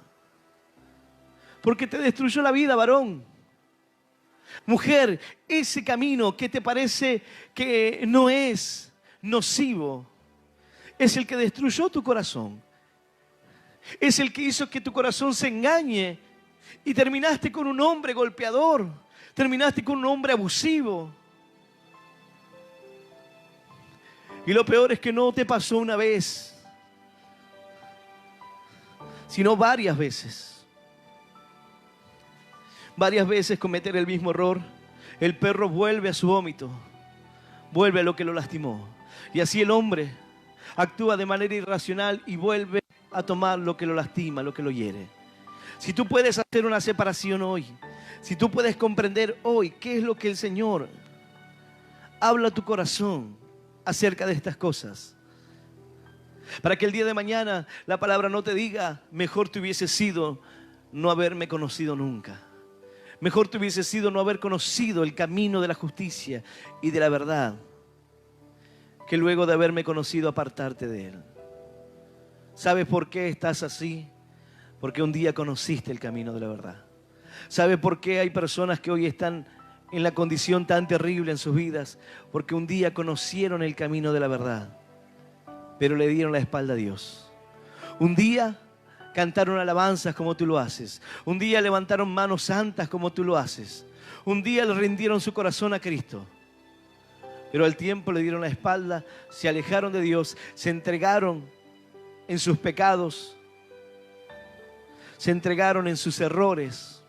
Porque te destruyó la vida, varón. Mujer, ese camino que te parece que no es nocivo, es el que destruyó tu corazón. Es el que hizo que tu corazón se engañe. Y terminaste con un hombre golpeador. Terminaste con un hombre abusivo. Y lo peor es que no te pasó una vez, sino varias veces. Varias veces cometer el mismo error. El perro vuelve a su vómito. Vuelve a lo que lo lastimó. Y así el hombre actúa de manera irracional y vuelve a tomar lo que lo lastima, lo que lo hiere. Si tú puedes hacer una separación hoy, si tú puedes comprender hoy qué es lo que el Señor habla a tu corazón acerca de estas cosas, para que el día de mañana la palabra no te diga, mejor te hubiese sido no haberme conocido nunca. Mejor te hubiese sido no haber conocido el camino de la justicia y de la verdad, que luego de haberme conocido apartarte de él. ¿Sabes por qué estás así? Porque un día conociste el camino de la verdad. ¿Sabe por qué hay personas que hoy están en la condición tan terrible en sus vidas? Porque un día conocieron el camino de la verdad, pero le dieron la espalda a Dios. Un día cantaron alabanzas como tú lo haces. Un día levantaron manos santas como tú lo haces. Un día le rindieron su corazón a Cristo. Pero al tiempo le dieron la espalda, se alejaron de Dios, se entregaron en sus pecados, se entregaron en sus errores.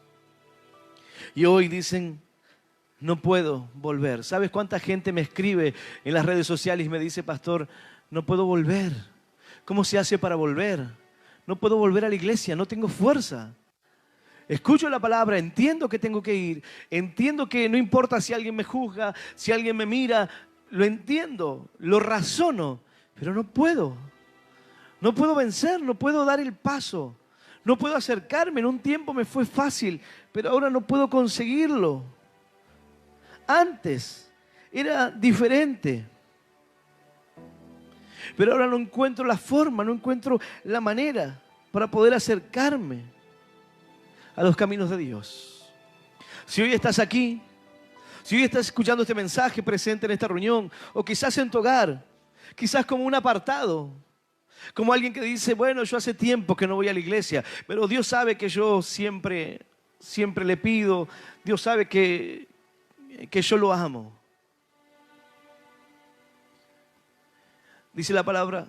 Y hoy dicen, no puedo volver. ¿Sabes cuánta gente me escribe en las redes sociales y me dice, pastor, no puedo volver? ¿Cómo se hace para volver? No puedo volver a la iglesia, no tengo fuerza. Escucho la palabra, entiendo que tengo que ir, entiendo que no importa si alguien me juzga, si alguien me mira, lo entiendo, lo razono, pero no puedo. No puedo vencer, no puedo dar el paso. No puedo acercarme. En un tiempo me fue fácil, pero ahora no puedo conseguirlo. Antes era diferente, pero ahora no encuentro la forma, no encuentro la manera para poder acercarme a los caminos de Dios. Si hoy estás aquí, si hoy estás escuchando este mensaje presente en esta reunión, o quizás en tu hogar, quizás como un apartado, como alguien que dice, bueno, yo hace tiempo que no voy a la iglesia, pero Dios sabe que yo siempre le pido, Dios sabe que yo lo amo. Dice la palabra,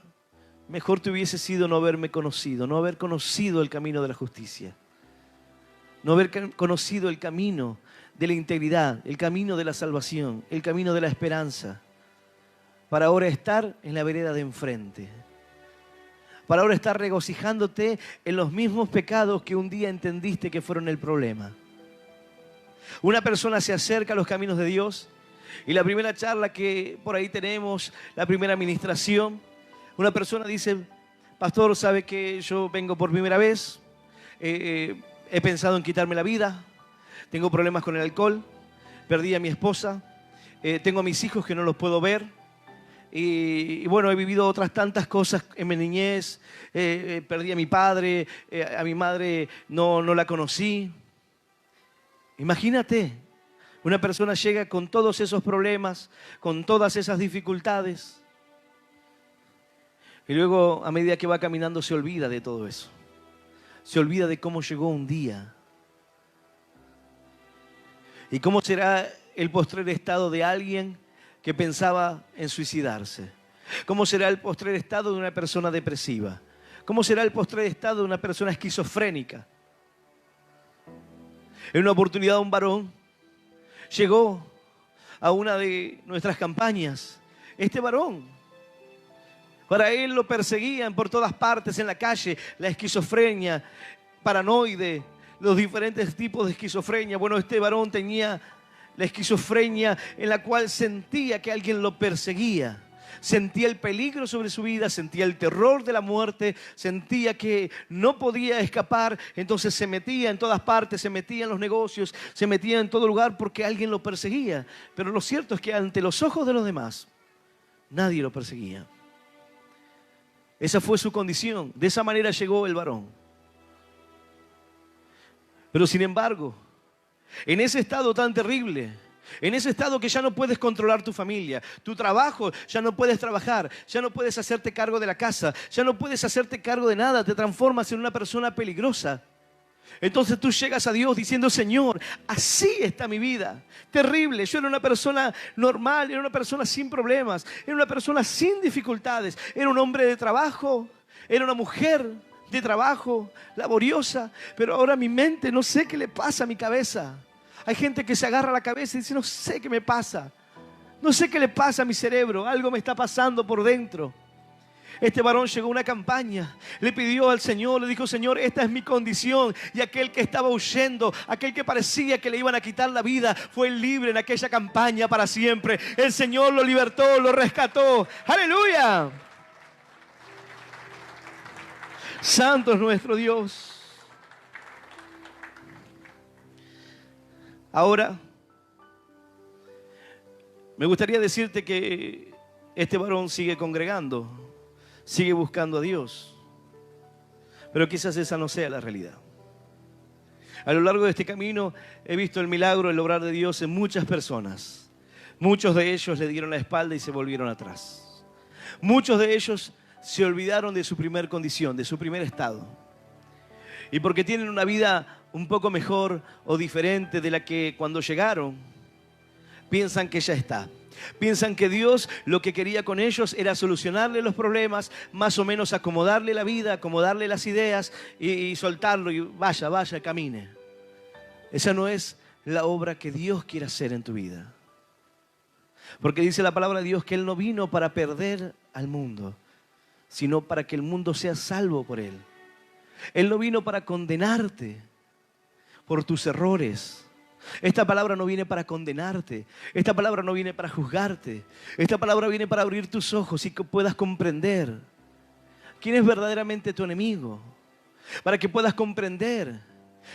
mejor te hubiese sido no haberme conocido, no haber conocido el camino de la justicia, no haber conocido el camino de la integridad, el camino de la salvación, el camino de la esperanza, para ahora estar en la vereda de enfrente, para ahora estar regocijándote en los mismos pecados que un día entendiste que fueron el problema. Una persona se acerca a los caminos de Dios y la primera charla que por ahí tenemos, la primera administración, una persona dice, pastor, ¿sabe que yo vengo por primera vez? He pensado en quitarme la vida, tengo problemas con el alcohol, perdí a mi esposa, tengo a mis hijos que no los puedo ver. Y bueno, he vivido otras tantas cosas en mi niñez, perdí a mi padre, a mi madre no la conocí. Imagínate, Una persona llega con todos esos problemas, con todas esas dificultades, y luego a medida que va caminando se olvida de todo eso. Se olvida de cómo llegó un día. ¿Y cómo será el postrer estado de alguien que pensaba en suicidarse? ¿Cómo será el postrer estado de una persona depresiva? ¿Cómo será el postrer estado de una persona esquizofrénica? En una oportunidad un varón llegó a una de nuestras campañas. Este varón, para él lo perseguían por todas partes en la calle, la esquizofrenia, paranoide, los diferentes tipos de esquizofrenia. Bueno, este varón tenía la esquizofrenia en la cual sentía que alguien lo perseguía. Sentía el peligro sobre su vida, sentía el terror de la muerte, sentía que no podía escapar, entonces se metía en todas partes, se metía en los negocios, se metía en todo lugar porque alguien lo perseguía. Pero lo cierto es que ante los ojos de los demás, nadie lo perseguía. Esa fue su condición, de esa manera llegó el varón. Pero sin embargo, en ese estado tan terrible, en ese estado que ya no puedes controlar tu familia, tu trabajo, ya no puedes trabajar, ya no puedes hacerte cargo de la casa, ya no puedes hacerte cargo de nada, te transformas en una persona peligrosa. Entonces tú llegas a Dios diciendo: Señor, así está mi vida, terrible. Yo era una persona normal, era una persona sin problemas, era una persona sin dificultades, era un hombre de trabajo, era una mujer de trabajo, laboriosa, pero ahora mi mente, no sé qué le pasa a mi cabeza. Hay gente que se agarra la cabeza y dice: no sé qué me pasa, no sé qué le pasa a mi cerebro, algo me está pasando por dentro. Este varón llegó a una campaña, le pidió al Señor, le dijo: Señor, esta es mi condición. Y aquel que estaba huyendo, aquel que parecía que le iban a quitar la vida, fue libre en aquella campaña para siempre. El Señor lo libertó, lo rescató. ¡Aleluya! Santo es nuestro Dios. Ahora, me gustaría decirte que este varón sigue congregando, sigue buscando a Dios, pero quizás esa no sea la realidad. A lo largo de este camino he visto el milagro, el obrar de Dios en muchas personas. Muchos de ellos le dieron la espalda y se volvieron atrás. Muchos de ellos se olvidaron de su primer condición, de su primer estado. Y porque tienen una vida un poco mejor o diferente de la que cuando llegaron, piensan que ya está. Piensan que Dios lo que quería con ellos era solucionarle los problemas, más o menos acomodarle la vida, acomodarle las ideas y soltarlo y vaya, camine. Esa no es la obra que Dios quiere hacer en tu vida. Porque dice la palabra de Dios que Él no vino para perder al mundo, sino para que el mundo sea salvo por Él. Él no vino para condenarte por tus errores. Esta palabra no viene para condenarte. Esta palabra no viene para juzgarte. Esta palabra viene para abrir tus ojos y que puedas comprender quién es verdaderamente tu enemigo. Para que puedas comprender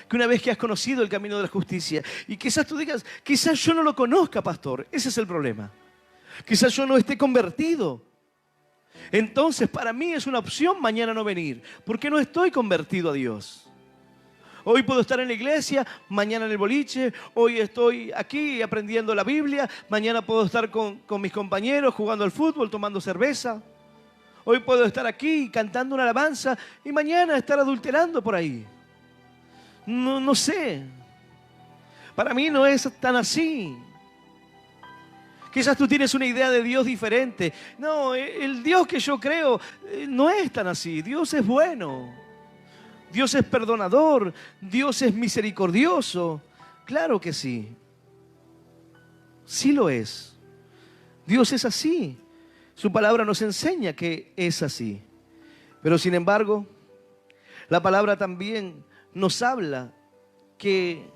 que una vez que has conocido el camino de la justicia, y quizás tú digas: quizás yo no lo conozca, pastor. Ese es el problema. Quizás yo no esté convertido. Entonces para mí es una opción mañana no venir, porque no estoy convertido a Dios. Hoy puedo estar en la iglesia, mañana en el boliche, hoy estoy aquí aprendiendo la Biblia, mañana puedo estar con mis compañeros jugando al fútbol, tomando cerveza. Hoy puedo estar aquí cantando una alabanza y mañana estar adulterando por ahí. No sé. Para mí no es tan así. Quizás tú tienes una idea de Dios diferente. No, el Dios que yo creo no es tan así. Dios es bueno. Dios es perdonador. Dios es misericordioso. Claro que sí. Sí lo es. Dios es así. Su palabra nos enseña que es así. Pero sin embargo, la palabra también nos habla que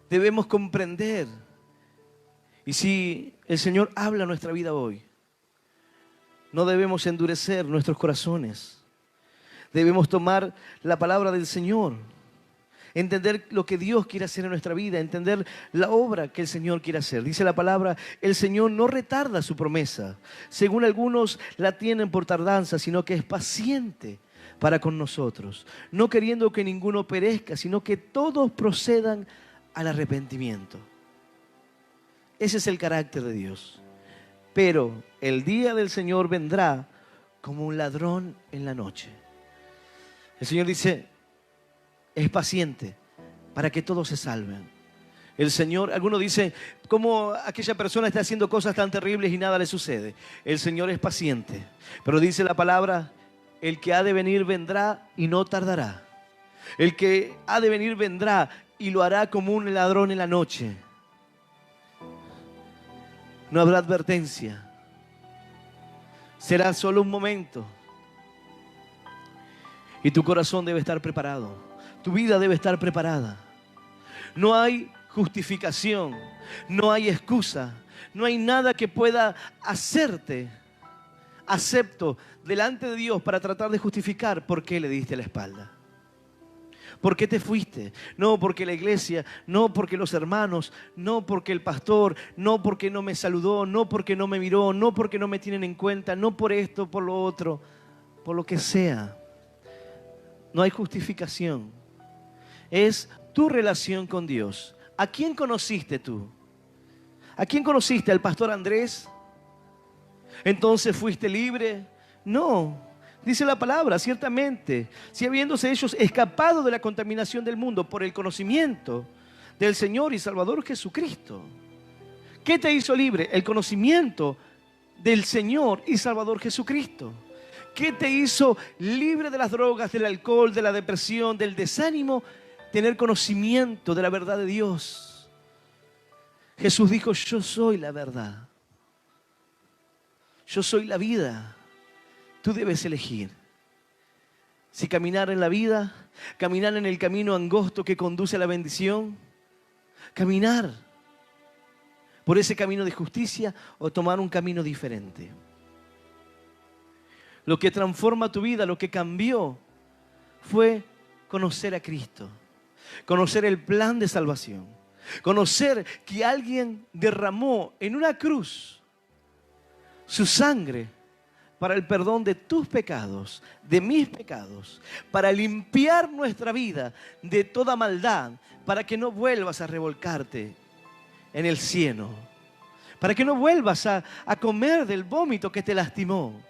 debemos comprender. Y si el Señor habla a nuestra vida hoy, no debemos endurecer nuestros corazones. Debemos tomar la palabra del Señor, entender lo que Dios quiere hacer en nuestra vida, entender la obra que el Señor quiere hacer. Dice la palabra: el Señor no retarda su promesa, según algunos la tienen por tardanza, sino que es paciente para con nosotros, no queriendo que ninguno perezca, sino que todos procedan al arrepentimiento. Ese es el carácter de Dios. Pero el día del Señor vendrá como un ladrón en la noche. El Señor dice, es paciente para que todos se salven. El Señor, algunos dicen, ¿cómo aquella persona está haciendo cosas tan terribles y nada le sucede? El Señor es paciente. Pero dice la palabra, el que ha de venir vendrá y no tardará. El que ha de venir vendrá y lo hará como un ladrón en la noche. No habrá advertencia. Será solo un momento. Y tu corazón debe estar preparado. Tu vida debe estar preparada. No hay justificación, no hay excusa, no hay nada que pueda hacerte acepto delante de Dios para tratar de justificar por qué le diste la espalda. ¿Por qué te fuiste? No porque la iglesia, no porque los hermanos, no porque el pastor, no porque no me saludó, no porque no me miró, no porque no me tienen en cuenta, no por esto, por lo otro, por lo que sea. No hay justificación. Es tu relación con Dios. ¿A quién conociste tú? ¿A quién conociste? ¿Al pastor Andrés? ¿Entonces fuiste libre? No. Dice la palabra, ciertamente, si habiéndose ellos escapado de la contaminación del mundo por el conocimiento del Señor y Salvador Jesucristo. ¿Qué te hizo libre? El conocimiento del Señor y Salvador Jesucristo. ¿Qué te hizo libre de las drogas, del alcohol, de la depresión, del desánimo? Tener conocimiento de la verdad de Dios. Jesús dijo, yo soy la verdad. Yo soy la vida. Tú debes elegir. Si caminar en la vida, caminar en el camino angosto que conduce a la bendición, caminar por ese camino de justicia o tomar un camino diferente. Lo que transforma tu vida, lo que cambió, fue conocer a Cristo. Conocer el plan de salvación. Conocer que alguien derramó en una cruz su sangre para el perdón de tus pecados, de mis pecados, para limpiar nuestra vida de toda maldad, para que no vuelvas a revolcarte en el cieno, para que no vuelvas a comer del vómito que te lastimó.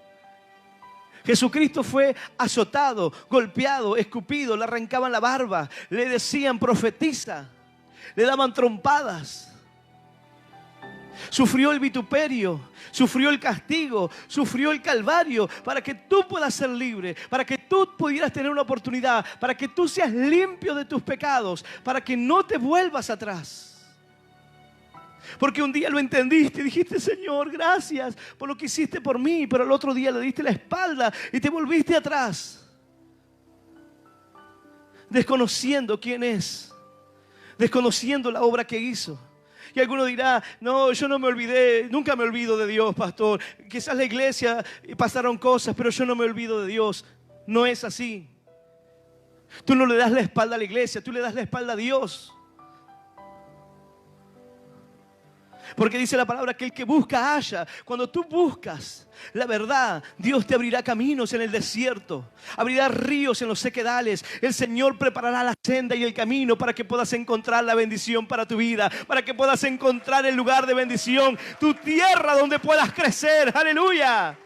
Jesucristo fue azotado, golpeado, escupido, le arrancaban la barba, le decían profetiza, le daban trompadas. Sufrió el vituperio, sufrió el castigo, sufrió el calvario para que tú puedas ser libre, para que tú pudieras tener una oportunidad, para que tú seas limpio de tus pecados, para que no te vuelvas atrás. Porque un día lo entendiste y dijiste, Señor, gracias por lo que hiciste por mí, pero el otro día le diste la espalda y te volviste atrás, desconociendo quién es, desconociendo la obra que hizo. Y alguno dirá, no, yo no me olvidé, nunca me olvido de Dios, pastor. Quizás la iglesia pasaron cosas, pero yo no me olvido de Dios. No es así. Tú no le das la espalda a la iglesia, tú le das la espalda a Dios. Porque dice la palabra que el que busca halla. Cuando tú buscas la verdad, Dios te abrirá caminos en el desierto, abrirá ríos en los sequedales. El Señor preparará la senda y el camino para que puedas encontrar la bendición para tu vida, para que puedas encontrar el lugar de bendición, tu tierra donde puedas crecer. Aleluya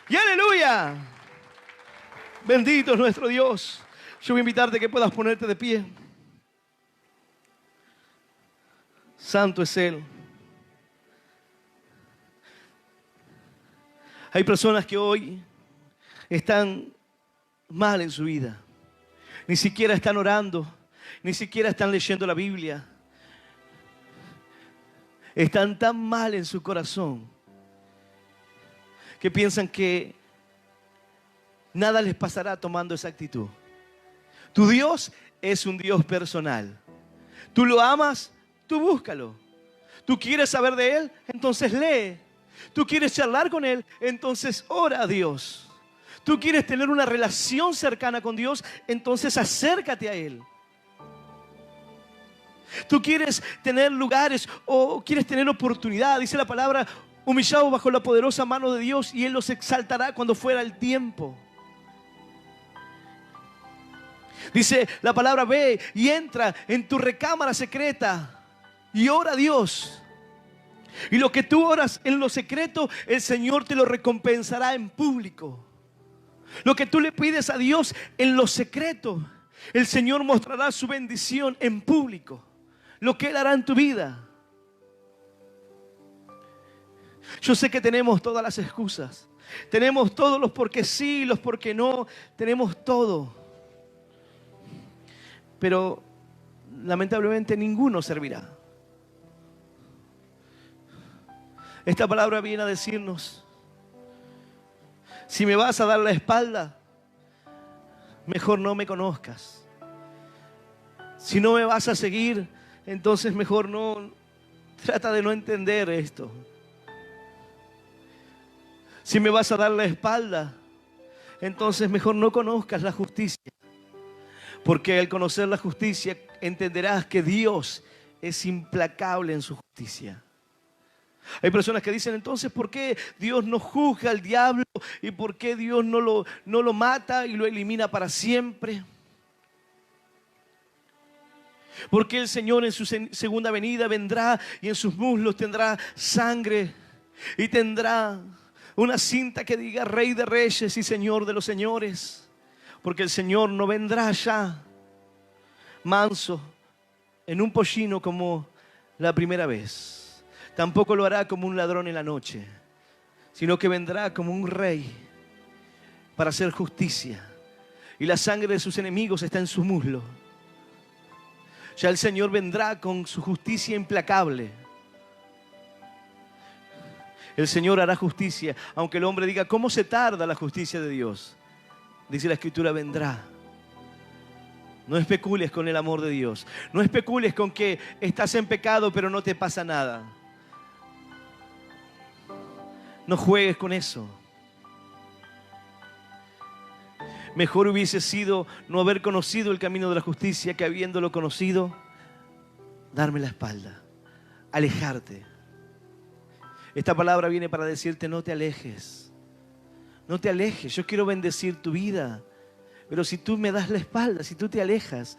y aleluya. Bendito es nuestro Dios. Yo voy a invitarte a que puedas ponerte de pie. Santo es Él. Hay personas que hoy están mal en su vida. Ni siquiera están orando, ni siquiera están leyendo la Biblia. Están tan mal en su corazón que piensan que nada les pasará tomando esa actitud. Tu Dios es un Dios personal. Tú lo amas, tú búscalo. Tú quieres saber de Él, entonces lee. Tú quieres charlar con Él, entonces ora a Dios. Tú quieres tener una relación cercana con Dios, entonces acércate a Él. Tú quieres tener lugares o quieres tener oportunidad. Dice la palabra, humillados bajo la poderosa mano de Dios y Él los exaltará cuando fuera el tiempo. Dice la palabra, ve y entra en tu recámara secreta y ora a Dios. Y lo que tú oras en lo secreto, el Señor te lo recompensará en público. Lo que tú le pides a Dios en lo secreto, el Señor mostrará su bendición en público. Lo que Él hará en tu vida. Yo sé que tenemos todas las excusas. Tenemos todos los porque sí, los porque no. Tenemos todo. Pero lamentablemente ninguno servirá. Esta palabra viene a decirnos: si me vas a dar la espalda, mejor no me conozcas. Si no me vas a seguir, entonces mejor no. Trata de no entender esto. Si me vas a dar la espalda, entonces mejor no conozcas la justicia. Porque al conocer la justicia, entenderás que Dios es implacable en su justicia. Hay personas que dicen, entonces, ¿por qué Dios no juzga al diablo? ¿Y por qué Dios no lo mata y lo elimina para siempre? Porque el Señor en su segunda venida vendrá y en sus muslos tendrá sangre y tendrá una cinta que diga Rey de Reyes y Señor de los Señores. Porque el Señor no vendrá ya manso en un pollino como la primera vez. Tampoco lo hará como un ladrón en la noche, sino que vendrá como un rey para hacer justicia. Y la sangre de sus enemigos está en su muslo. Ya el Señor vendrá con su justicia implacable. El Señor hará justicia, aunque el hombre diga, ¿cómo se tarda la justicia de Dios? Dice la Escritura, vendrá. No especules con el amor de Dios. No especules con que estás en pecado pero no te pasa nada. No juegues con eso. Mejor hubiese sido no haber conocido el camino de la justicia que habiéndolo conocido, darme la espalda, alejarte. Esta palabra viene para decirte, no te alejes. No te alejes. Yo quiero bendecir tu vida. Pero si tú me das la espalda, si tú te alejas,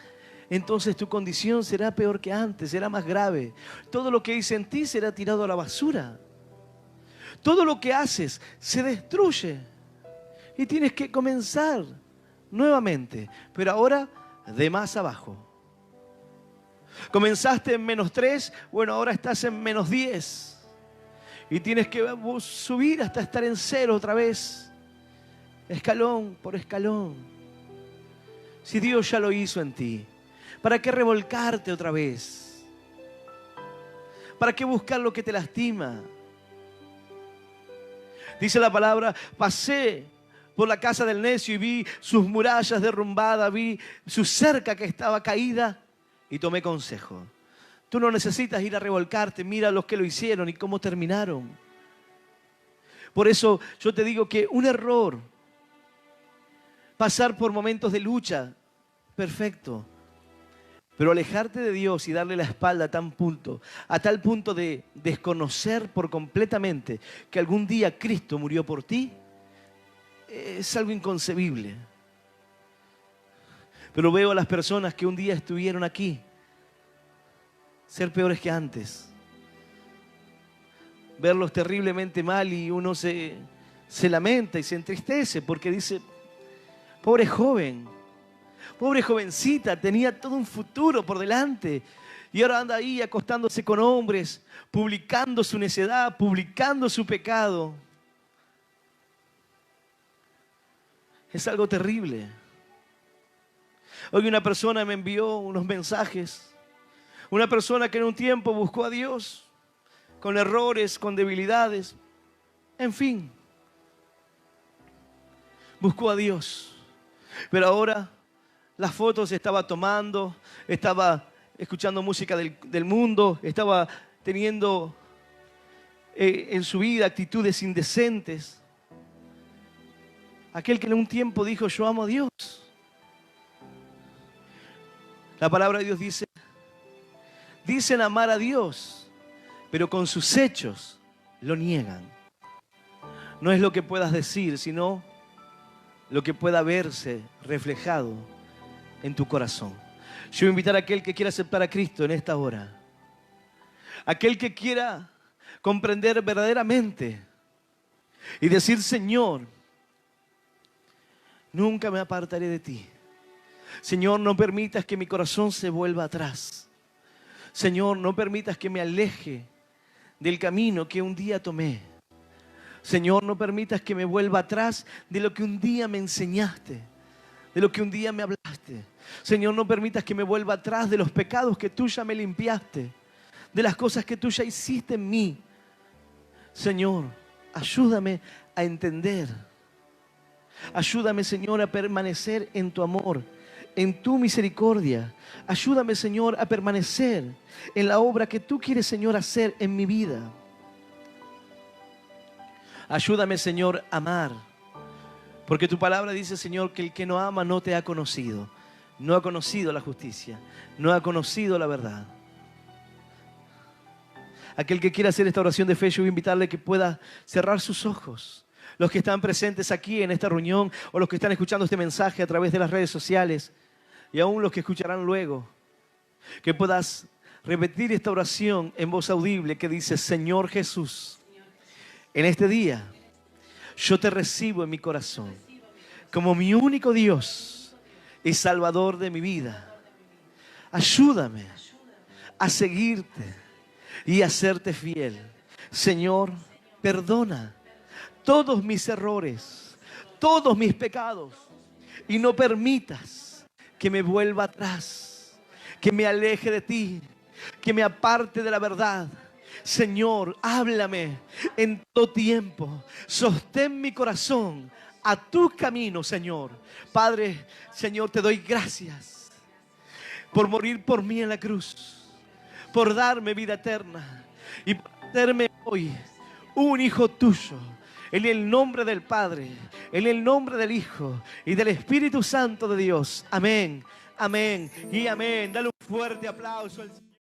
entonces tu condición será peor que antes, será más grave. Todo lo que hice en ti será tirado a la basura. Todo lo que haces se destruye. Y tienes que comenzar nuevamente. Pero ahora de más abajo. Comenzaste en -3, bueno, ahora estás en -10. Y tienes que subir hasta estar en 0 otra vez. Escalón por escalón. Si Dios ya lo hizo en ti, ¿para qué revolcarte otra vez? ¿Para qué buscar lo que te lastima? Dice la palabra, pasé por la casa del necio y vi sus murallas derrumbadas, vi su cerca que estaba caída y tomé consejo. Tú no necesitas ir a revolcarte, mira los que lo hicieron y cómo terminaron. Por eso yo te digo que un error, pasar por momentos de lucha, perfecto. Pero alejarte de Dios y darle la espalda a tal punto de desconocer por completamente que algún día Cristo murió por ti, es algo inconcebible. Pero veo a las personas que un día estuvieron aquí ser peores que antes. Verlos terriblemente mal y uno se lamenta y se entristece porque dice, pobre joven, pobre jovencita, tenía todo un futuro por delante y ahora anda ahí acostándose con hombres, publicando su necedad, publicando su pecado. Es algo terrible. Hoy una persona me envió unos mensajes. Una persona que en un tiempo buscó a Dios con errores, con debilidades. En fin, buscó a Dios. Pero ahora las fotos estaba tomando, estaba escuchando música del mundo, estaba teniendo en su vida actitudes indecentes. Aquel que en un tiempo dijo, yo amo a Dios. La palabra de Dios dice, dicen amar a Dios, pero con sus hechos lo niegan. No es lo que puedas decir, sino lo que pueda verse reflejado en tu corazón. Yo voy a invitar a aquel que quiera aceptar a Cristo en esta hora. Aquel que quiera comprender verdaderamente y decir: Señor, nunca me apartaré de ti. Señor, no permitas que mi corazón se vuelva atrás. Señor, no permitas que me aleje del camino que un día tomé. Señor, no permitas que me vuelva atrás de lo que un día me enseñaste, de lo que un día me hablaste. Señor, no permitas que me vuelva atrás de los pecados que tú ya me limpiaste, de las cosas que tú ya hiciste en mí. Señor, ayúdame a entender. Ayúdame, Señor, a permanecer en tu amor, en tu misericordia. Ayúdame, Señor, a permanecer en la obra que tú quieres, Señor, hacer en mi vida. Ayúdame, Señor, a amar. Porque tu palabra dice, Señor, que el que no ama no te ha conocido. No ha conocido la justicia. No ha conocido la verdad. Aquel que quiera hacer esta oración de fe, yo voy a invitarle que pueda cerrar sus ojos. Los que están presentes aquí en esta reunión o los que están escuchando este mensaje a través de las redes sociales y aún los que escucharán luego, que puedas repetir esta oración en voz audible que dice: Señor Jesús, en este día yo te recibo en mi corazón como mi único Dios y Salvador de mi vida. Ayúdame a seguirte y a serte fiel. Señor, perdona todos mis errores, todos mis pecados, y no permitas que me vuelva atrás, que me aleje de ti, que me aparte de la verdad. Señor, háblame en todo tiempo, sostén mi corazón a tu camino, Señor. Padre, Señor, te doy gracias por morir por mí en la cruz, por darme vida eterna y por hacerme hoy un hijo tuyo. En el nombre del Padre, en el nombre del Hijo y del Espíritu Santo de Dios. Amén, amén y amén. Dale un fuerte aplauso al Señor.